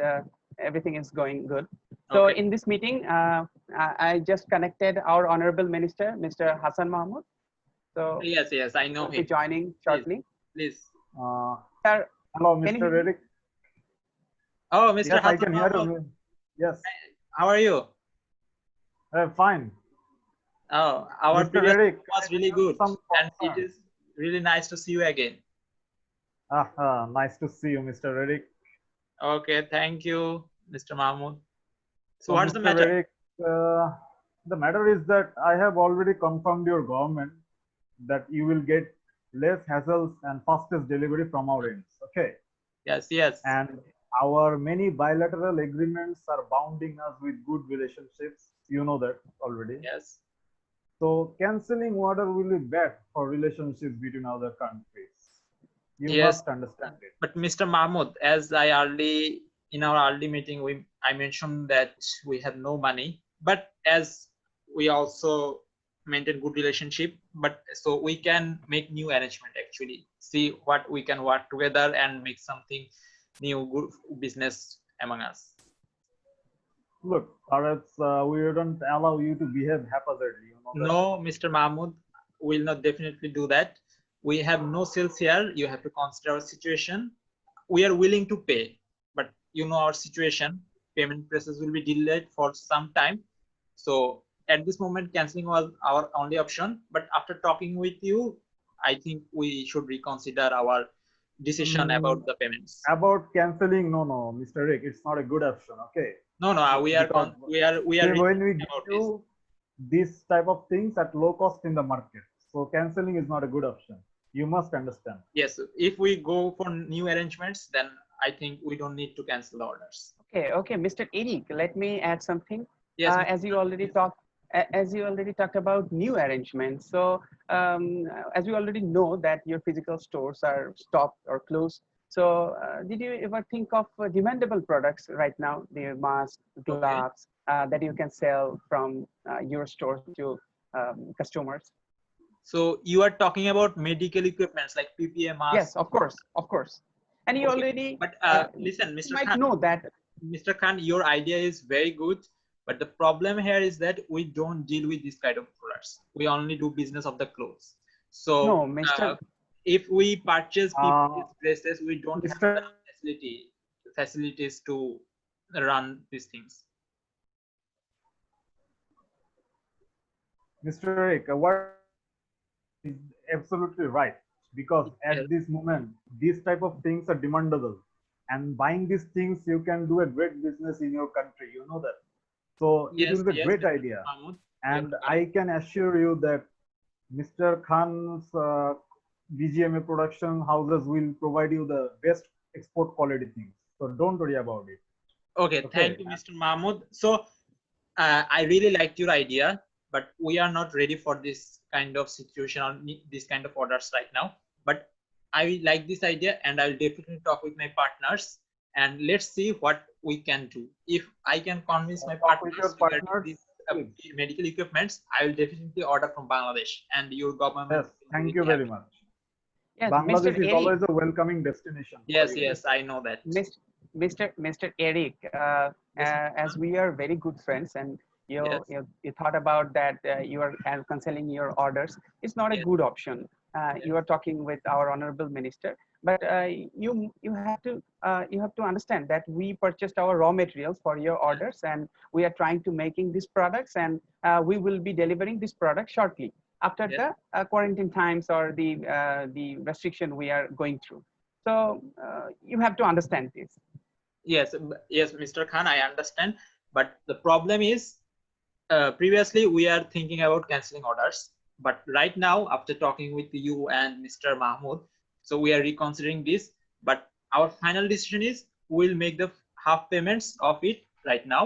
everything is going good. So Okay. in this meeting, I just connected our honorable minister, Mr. Hassan Mahmood. So Yes, yes, I know he'll be him. joining shortly. Please. Sir, Hello, can you Mr. hear me? Eric. Oh, Mr. Yes, I Hassan can hear Mahmood. you. Yes, How are you? fine. Oh, our Mr. previous Eric, meeting was I really have good, some and it concern. is really nice to see you again. Nice to see you, Mr. Eric. Okay, thank you, Mr. Mahmood. So So, what's the Mr. matter? Eric, the matter is that I have already confirmed your government that you will get less hassles and fastest delivery from our ends. Okay. Yes, yes. And our many bilateral agreements are bounding us with good relationships. You know that already. Yes. So canceling order will be bad for relationships between other countries. You Yes. must understand it. But Mr. Mahmood, as in our early meeting, I mentioned that we have no money, but as we also maintain good relationship, but so we can make new arrangement, actually see what we can work together and make something new, good business among us. Look, perhaps we wouldn't allow you to behave haphazardly. You know that. No, Mr. Mahmood will not definitely do that, we have no sales here. You have to consider our situation. We are willing to pay, but you know our situation. Payment process will be delayed for some time. So at this moment, canceling was our only option. But after talking with you, I think we should reconsider our decision about the payments. About canceling, no, Mr. Rick, it's not a good option. Okay. No, we are Because we are when we about give you this type of things at low cost in the market, so canceling is not a good option. You must understand. Yes, if we go for new arrangements, then I think we don't need to cancel the orders. Okay, Mr. Eric, let me add something. Yes, As you already talked about new arrangements. So as you already know that your physical stores are stopped or closed. So did you ever think of demandable products right now, the masks, gloves, that you can sell from your stores to customers? so you are talking about medical equipments like PPE masks? Yes, of course. And you Okay. already But listen, you Mr. might Khan, know that. Mr. Khan, your idea is very good, but the problem here is that we don't deal with this kind of products. We only do business of the clothes. So No, Mr. if we purchase people's dresses, we don't have Mr. the facilities to run these things. Mr. Rick, what is absolutely right, because at Yes. this moment these type of things are demandable, and buying these things you can do a great business in your country, you know that. So it will be a great Mr. idea, Mahmood, and I can assure you that Mr. Khan's BGMA production houses will provide you the best export quality things, so don't worry about it. Okay, Okay. thank you, Mr. Mahmood. So I really liked your idea, but we are not ready for this kind of situation or this kind of orders right now. But I like this idea, and I'll definitely talk with my partners, and let's see what we can do. If I can convince my Talk with your partners regarding partners, these medical equipments, I will definitely order from Bangladesh, and your government. Yes, will thank be you very happy. much. Yes, Bangladesh Mr. is Eric. always a welcoming destination for Yes, you. yes, I know that. Mr. Eric, as we are very good friends, and Yes. you thought about that, you are canceling your orders. It's not a Yes. good option. You are talking with our honorable minister, but you have to understand that we purchased our raw materials for your orders, and we are trying to making these products, and we will be delivering this product shortly after Yes. the quarantine times or the restriction we are going through. So you have to understand this. Yes, yes, Mr. Khan, I understand. But the problem is, previously we are thinking about canceling orders. But right now, after talking with you and Mr. Mahmood, so we are reconsidering this. But our final decision is we'll make the half payments of it right now.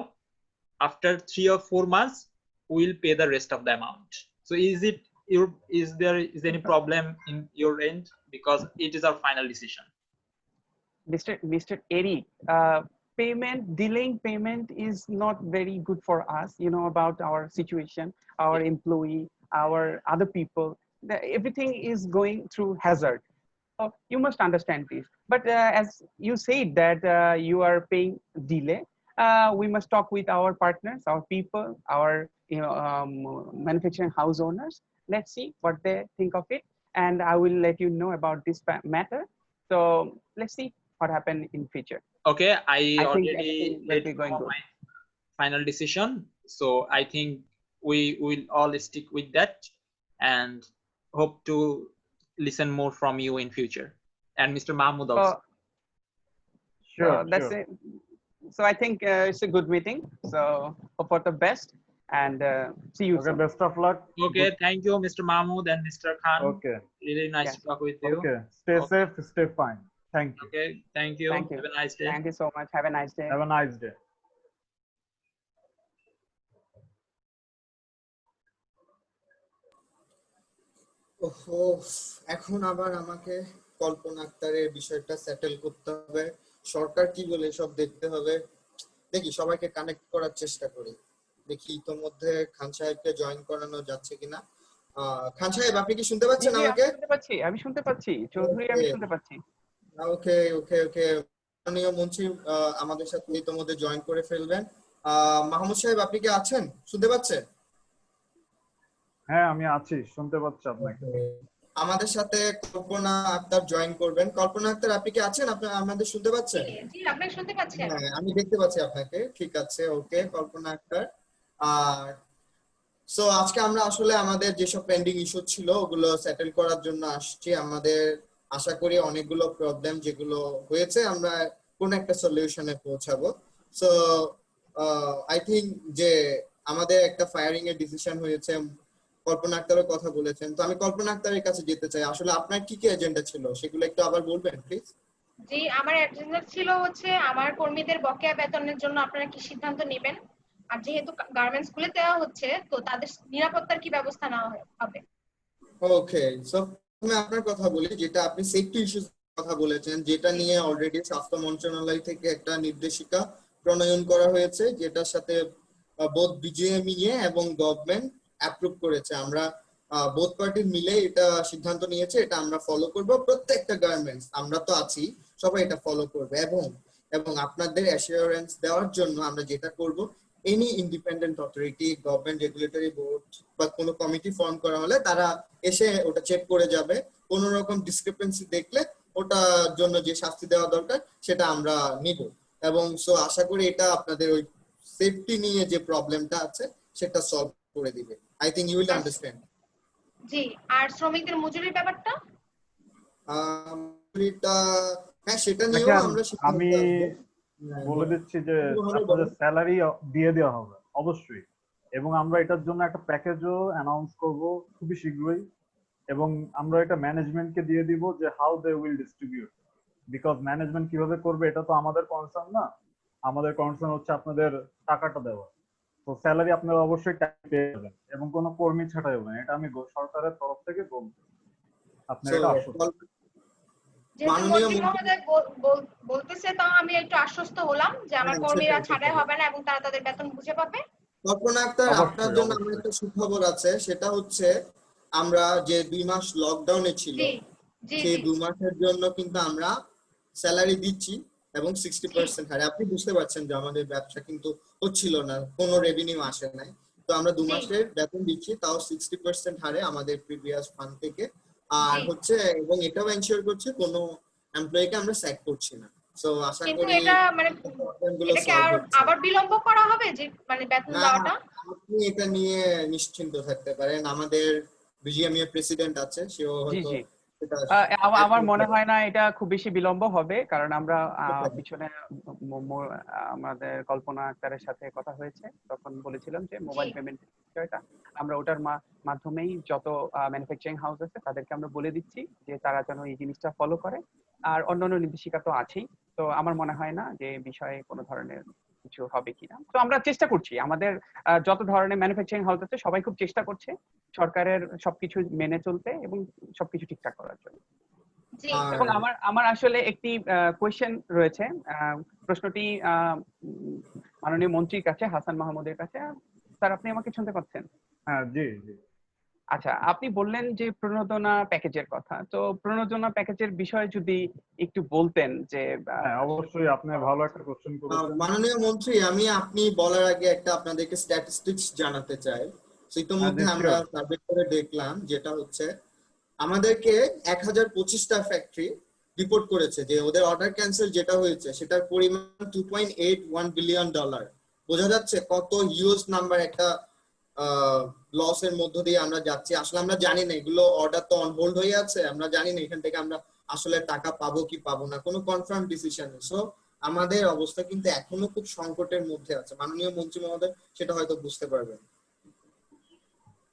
After 3 or 4 months, we'll pay the rest of the amount. So is there any problem in your end? Because it is our final decision. Mr. Eric, delaying payment is not very good for us. You know about our situation, our employee, our other people. Everything is going through hazard. So you must understand this. But as you said that you are paying delay, we must talk with our partners, our people, our manufacturing house owners. Let's see what they think of it, and I will let you know about this matter. So let's see what happened in future. Okay, I think already everything will let be you going know good. my final decision. So I think we will all stick with that and hope to listen more from you in future, and Mr. Mahmood also. Sure, That's sure. it. So I think it's a good meeting. So hope for the best, and see you Okay, soon. best of luck. Okay, thank you, Mr. Mahmood and Mr. Khan. Okay, Really nice Yes. to talk with you. okay. Stay Okay. safe, stay fine. Thank you. Okay, thank you. Thank you. Have a nice day. Thank you so much. Have a nice day. Have a nice day. ওহো, এখন আবার আমাকে কল্পনা আক্তারের বিষয়টা settle করতে হবে, সরকার কি বলে সব দেখতে হবে। দেখি সবাইকে কানেক্ট করার চেষ্টা করি, দেখি ইতোমধ্যে খান সাহেবকে জয়েন করানো যাচ্ছে কিনা। খান সাহেব, আপনি কি শুনতে পাচ্ছেন আমাকে? আমি শুনতে পাচ্ছি চৌধুরী, আমি শুনতে পাচ্ছি। ওকে ওকে ওকে, মাননীয় মন্ত্রী আমাদের সাথে ইতোমধ্যে জয়েন করে ফেলবেন। মাহমুদ সাহেব, আপনি কি আছেন, শুনতে পাচ্ছেন? হ্যাঁ, আমি আছি, শুনতে পাচ্ছি আপনাকে। আমাদের সাথে কল্পনা আক্তার জয়েন করবেন। কল্পনা আক্তার, আপনি কি আছেন? আপনি আমাদের শুনতে পাচ্ছেন? জি, আপনাকে শুনতে পাচ্ছেন। হ্যাঁ, আমি দেখতে পাচ্ছি আপনাকে। ঠিক আছে, ওকে কল্পনা আক্তার। আর সো আজকে আমরা আসলে আমাদের যেসব পেন্ডিং ইস্যু ছিল ওগুলো সেটেল করার জন্য আসছি। আমাদের আশা করি অনেকগুলো প্রবলেম যেগুলো হয়েছে আমরা কোন একটা সলিউশনে পৌঁছাবো। সো আই থিংক যে আমাদের একটা ফায়ারিং এর ডিসিশন হয়েছে। কল্পনা আক্তারের কথা বলেছেন, তো আমি কল্পনা আক্তারের কাছে যেতে চাই। আসলে আপনার কি কি এজেন্ডা ছিল সেগুলো একটু আবার বলবেন প্লিজ। জি, আমার এজেন্ডা ছিল হচ্ছে আমার কর্মীদের বকেয়া বেতনের জন্য আপনারা কি সিদ্ধান্ত নেবেন, আর যেহেতু গার্মেন্টস খুলে দেওয়া হচ্ছে তো তাদের নিরাপত্তার কি ব্যবস্থা নেওয়া হবে। ওকে, সো আমি আপনার কথা বলি, যেটা আপনি সেফটি ইস্যুস কথা বলেছেন, যেটা নিয়ে অলরেডি স্বাস্থ্য মন্ত্রণালয় থেকে একটা নির্দেশিকা প্রণয়ন করা হয়েছে, যেটার সাথে বোথ বিজিএমইএ এবং গভর্নমেন্ট অ্যাপ্রুভ করেছে। আমরা বোথ পার্টি মিলে এটা সিদ্ধান্ত নিয়েছে, এটা আমরা ফলো করব। প্রত্যেকটা গার্মেন্টস, আমরা তো আছি, সবাই এটা ফলো করবে। এবং এবং আপনাদের অ্যাসিওরেন্স দেওয়ার জন্য আমরা যেটা করব, any independent authority, government regulatory board বা কোনো কমিটি ফর্ম করা হলে তারা এসে ওটা চেক করে যাবে। কোন রকম ডিসক্রিপেন্সি দেখলে ওটার জন্য যে শাস্তি দেওয়া দরকার সেটা আমরা নিব। এবং সো আশা করি এটা আপনাদের ওই সেফটি নিয়ে যে প্রবলেমটা আছে সেটা সলভ করে দিবে। I think you will understand. জি, আর শ্রমিকদের মজুরির ব্যাপারটা এটা হ্যাঁ, সেটা নিয়েও দেখেন, আমরা আমি বলে দিচ্ছি যে আপনাদের স্যালারি দিয়ে দেওয়া হবে অবশ্যই, এবং আমরা এটার জন্য একটা প্যাকেজও অ্যানাউন্স করব খুবই শীঘ্রই। এবং আমরা এটা ম্যানেজমেন্টকে দিয়ে দিব যে how they will distribute, because management কিভাবে করবে এটা তো আমাদের কনসার্ন না। আমাদের কনসার্ন হচ্ছে আপনাদের টাকাটা দেওয়া। তো স্যালারি আপনারা অবশ্যই টাইম পেয়ে যাবেন এবং কোনো কর্মী ছাঁটাই হবে না, এটা আমি সরকারের তরফ থেকে বলবো। আপনার এটা আশ্বস্ত। যেহেতু মন্ত্রী মহোদয় বলতেছে, তাও আমি একটু আশ্বস্ত হলাম যে আমার কর্মীরা ছাঁটাই হবে না এবং তারা তাদের বেতন বুঝে পাবে। কল্পনা আক্তার, আপনার জন্য আমার একটা সুখবর আছে, সেটা হচ্ছে আমরা যে 2 মাস লকডাউনে ছিল সেই 2 মাসের জন্য কিন্তু আমরা স্যালারি দিচ্ছি এবং 60% হারে। আপনি বুঝতে পারছেন যে আমাদের ব্যবসা কিন্তু হচ্ছিল না, কোনো রেভিনিউ আসে নাই। তো আমরা 2 মাসের বেতন দিচ্ছি, তাও 60% হারে আমাদের প্রিভিয়াস ফান্ড থেকে। আর হচ্ছে এবং এটাও এনশিওর করছি কোনো এমপ্লয়িকে আমরা স্যাক করছি না। সো আশা করি এটা মানে এটা কি আবার বিলম্ব করা হবে যে মানে বেতন দেওয়াটা? আপনি এটা নিয়ে নিশ্চিন্ত থাকতে পারেন। আমাদের বিজিএমইএ প্রেসিডেন্ট আছে, সেও হয়তো আমার মনে হয় না এটা খুব বেশি বিলম্ব হবে, কারণ আমরা পিছনে আমাদের কল্পনা আক্তারের সাথে কথা হয়েছে, তখন বলেছিলাম যে মোবাইল পেমেন্ট বিষয়টা আমরা ওটার মাধ্যমেই যত ম্যানুফ্যাকচারিং হাউস আছে তাদেরকে আমরা বলে দিচ্ছি যে তারা যেন এই জিনিসটা ফলো করে। আর অন্যান্য নির্দেশিকা তো আছেই, তো আমার মনে হয় না যে বিষয়ে কোনো ধরনের কিছু হবে কিনা। তো আমরা চেষ্টা করছি, আমাদের যত ধরনের ম্যানুফ্যাকচারিং হাউস আছে সবাই খুব চেষ্টা করছে সরকারের সবকিছু মেনে চলতে এবং সবকিছু ঠিকঠাক করার জন্য। এবং আমার আসলে একটি কোয়েশ্চেন রয়েছে, প্রশ্নটি মাননীয় মন্ত্রীর কাছে, হাসান মাহমুদের কাছে। স্যার, আপনি আমাকে শুনতে পাচ্ছেন? হ্যাঁ, জি জি। আচ্ছা, আপনি বললেন যে প্রণোদনা প্যাকেজের কথা, তো প্রণোদনা প্যাকেজের বিষয়ে যদি একটু বলতেন যে। অবশ্যই, আপনি ভালো একটা কোশ্চেন করেছেন মাননীয় মন্ত্রী। আমি আপনি বলার আগে একটা আপনাদেরকে স্ট্যাটিস্টিক্স জানাতে চাই। ইতিমধ্যে আমরা সার্ভে করে দেখলাম, যেটা হচ্ছে আমাদেরকে 1025টা ফ্যাক্টরি রিপোর্ট করেছে যে ওদের অর্ডার ক্যান্সেল যেটা হয়েছে সেটার পরিমাণ $2.81 বিলিয়ন। বোঝা যাচ্ছে কত হিউজ নাম্বার একটা লসের মধ্য দিয়ে আমরা যাচ্ছি। আসলে আমরা জানি না, এগুলো অর্ডার তো অন হোল্ড হয়ে আছে, আমরা জানি না এখান থেকে আমরা আসলে টাকা পাবো কি পাবো না, কোনো কনফার্ম ডিসিশন। সো আমাদের অবস্থা কিন্তু এখনো খুব সংকটের মধ্যে আছে। মাননীয় মন্ত্রী মহোদয় সেটা হয়তো বুঝতে পারবেন।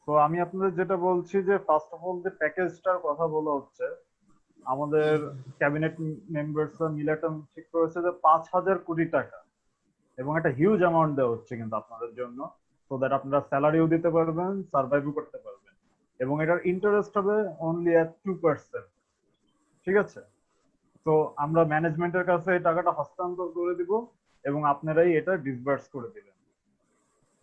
তো আমি আপনাদের যেটা বলছি যে ফার্স্ট অফ অল যে প্যাকেজটার কথা বলা হচ্ছে, আমাদের ক্যাবিনেট মেম্বারসরা মিলে একটা ঠিক করেছে যে 5,000 কোটি টাকা, এবং একটা হিউজ অ্যামাউন্ট দেওয়া হচ্ছে কিন্তু আপনাদের জন্য, সো দ্যাট আপনারা স্যালারিও দিতে পারবেন, সার্ভাইভও করতে পারবেন। এবং এটার ইন্টারেস্ট হবে অনলি এট 2%। ঠিক আছে? তো আমরা ম্যানেজমেন্টের কাছে এই টাকাটা হস্তান্তর করে দিব এবং আপনারাই এটা ডিসবার্স করে দিবেন।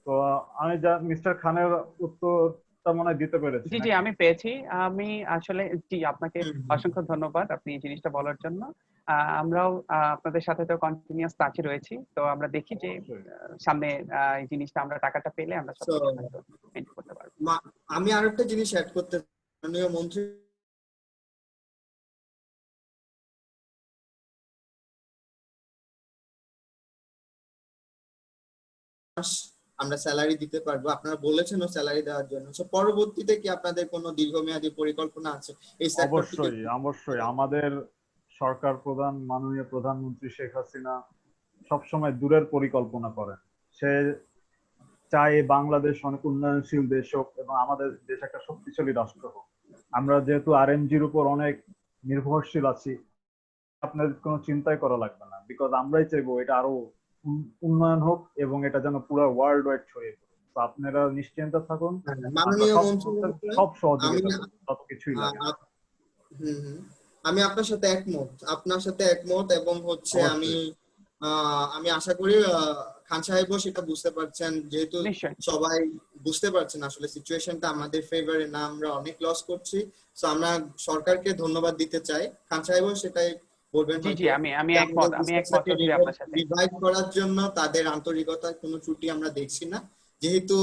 তো আমি মিস্টার খানের উত্তরটা মনে হয় দিতে পেরেছি। জি জি, আমি পেয়েছি। আমি আসলে জি, আপনাকে অসংখ্য ধন্যবাদ আপনি এই জিনিসটা বলার জন্য। আমরাও আপনাদের সাথে তো কন্টিনিউয়াস টাচে রয়েছি, তো আমরা দেখি যে সামনে এই জিনিসটা আমরা টাকাটা পেলে আমরা সবকিছু করতে পারবো। আমি আরেকটা জিনিস অ্যাড করতে, মাননীয় মন্ত্রী মাস আমরা স্যালারি দিতে পারবো, আপনারা বলেছেনও স্যালারি দেওয়ার জন্য। সো পরবর্তীতে কি আপনাদের কোনো দীর্ঘমেয়াদী পরিকল্পনা আছে এই সেক্টরটিকে? অবশ্যই অবশ্যই আমাদের সরকার প্রধান মাননীয় প্রধানমন্ত্রী শেখ হাসিনা সবসময় দূরের পরিকল্পনা করেন। সে চায় বাংলাদেশ অনেক উন্নয়নশীল দেশ হোক এবং আমাদের দেশ একটা শক্তিশালী রাষ্ট্র হোক। আমরা যেহেতু আরএমজির উপর অনেক নির্ভরশীল আছি, আপনাদের কোনো চিন্তাই করা লাগবে না, বিকজ আমরাই চাইবো এটা আরো উন্নয়ন হোক এবং এটা যেন পুরো ওয়ার্ল্ড ওয়াইড ছড়িয়ে পড়ে। তো আপনারা নিশ্চিন্ত থাকুন, মাননীয় মন্ত্রী সব সহযোগিতা যত কিছুই লাগে। আমি আপনার সাথে একমত এবং হচ্ছে আমি আশা করি খান সাহেবও সেটা বুঝতে পারছেন, যেহেতু সবাই বুঝতে পারছেন আসলে সিচুয়েশনটা আমাদের ফেভারে না, আমরা অনেক লস করছি। সো আমরা সরকারকে ধন্যবাদ দিতে চাই। খান সাহেবও সেটাই বলবেন। জি আমি একমত আপনার সাথে। রিভাইভ করার জন্য তাদের আন্তরিকতার কোনো ত্রুটি আমরা দেখছি না, যেহেতু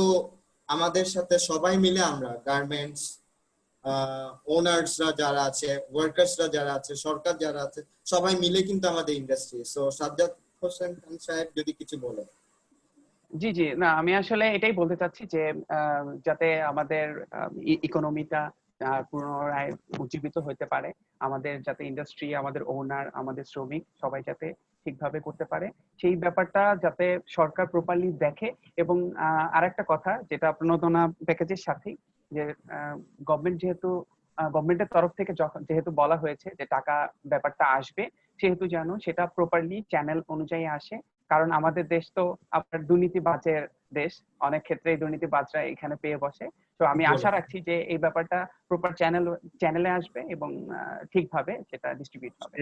আমাদের সাথে সবাই মিলে আমরা গার্মেন্টস ওনার্সরা যারা আছে, ওয়ার্কার্সরা যারা আছে, সরকার যারা আছে, সবাই মিলে কিন্তু আমাদের ইন্ডাস্ট্রি। সো সাজ্জাদ হোসেন খান সাহেব যদি কিছু বলেন। জি না, আমি আসলে এটাই বলতে চাচ্ছি যে যাতে আমাদের ইকোনমিটা পুনরায় উজ্জীবিত হতে পারে, আমাদের যাতে ইন্ডাস্ট্রি, আমাদের ওনার, আমাদের শ্রমিক সবাই যাতে ঠিকভাবে করতে পারে, সেই ব্যাপারটা যাতে সরকার প্রপারলি দেখে। এবং আরেকটা কথা যেটা প্রণোদনা প্যাকেজের সাথেই, যে গভর্নমেন্টের তরফ থেকে যেহেতু বলা হয়েছে যে টাকা ব্যাপারটা আসবে, সেহেতু যেন সেটা প্রপারলি চ্যানেল অনুযায়ী আসে। কারণ আমাদের দেশ তো আপনার দুর্নীতিবাজের দেশ, অনেক ক্ষেত্রে দুর্নীতিবাজরা এখানে পেয়ে বসে। তো আমি আশা রাখছি যে এই ব্যাপারটা প্রপার চ্যানেলে আসবে এবং ঠিকভাবে সেটা ডিস্ট্রিবিউট হবে।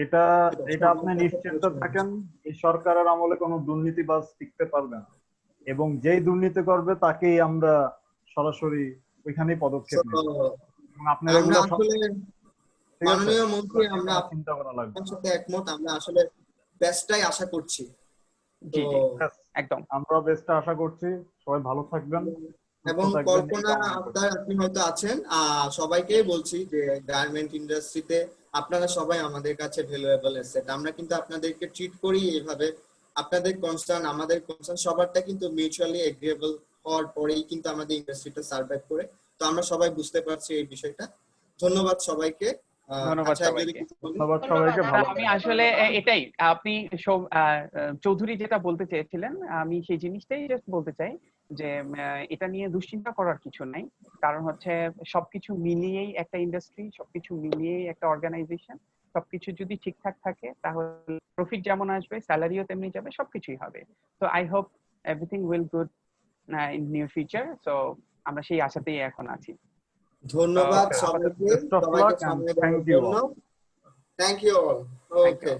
এটা আপনি নিশ্চিন্ত থাকেন, এই সরকারের আমলে কোনো দুর্নীতিবাজ টিকতে পারবে না, এবং যেই দুর্নীতি করবে তাকেই আমরা সরাসরি ওইখানেই পদক্ষেপ নেব। এবং আপনার এগুলো মাননীয় মন্ত্রী, আমরা চিন্তা করা লাগবে। আপনার সাথে একমত, আমরা আসলে বেস্টটাই আশা করছি। জি একদম, আমরা বেস্টটা আশা করছি। সবাই ভালো থাকবেন এবং কল্পনা আপনি হয়তো আছেন, সবাইকেই বলছি যে গার্মেন্ট ইন্ডাস্ট্রিতে আপনারা সবাই আমাদের কাছে ভ্যালুয়েবল অ্যাসেট। আমরা কিন্তু আপনাদেরকে ট্রিট করি এইভাবে, আপনাদের কনসার্ন আমাদের কনসার্ন, সবারটা কিন্তু মিউচুয়ালি এগ্রিয়েবল হওয়ার পরেই কিন্তু আমাদের ইন্ডাস্ট্রিটা সার্ভাইভ করে। তো আমরা সবাই বুঝতে পারছি এই বিষয়টা। ধন্যবাদ সবাইকে। ধন্যবাদ সবাইকে। আমি আসলে এটাই, আপনি চৌধুরী যেটা বলতে চেয়েছিলেন, আমি সেই জিনিসটাই জাস্ট বলতে চাই যে এটা নিয়ে দুশ্চিন্তা করার কিছু নাই। কারণ হচ্ছে সবকিছু মিলিয়েই একটা ইন্ডাস্ট্রি, সবকিছু মিলিয়েই একটা অর্গানাইজেশন, সবকিছু যদি ঠিকঠাক থাকে তাহলে প্রফিট যেমন আসবে, স্যালারিও তেমনি যাবে, সবকিছুই হবে। তো I hope everything will good in near future. So আমরা সেই আশাতেই এখন আছি। ধন্যবাদ সবাইকে, সময় দেওয়ার জন্য। Thank you all. ওকে।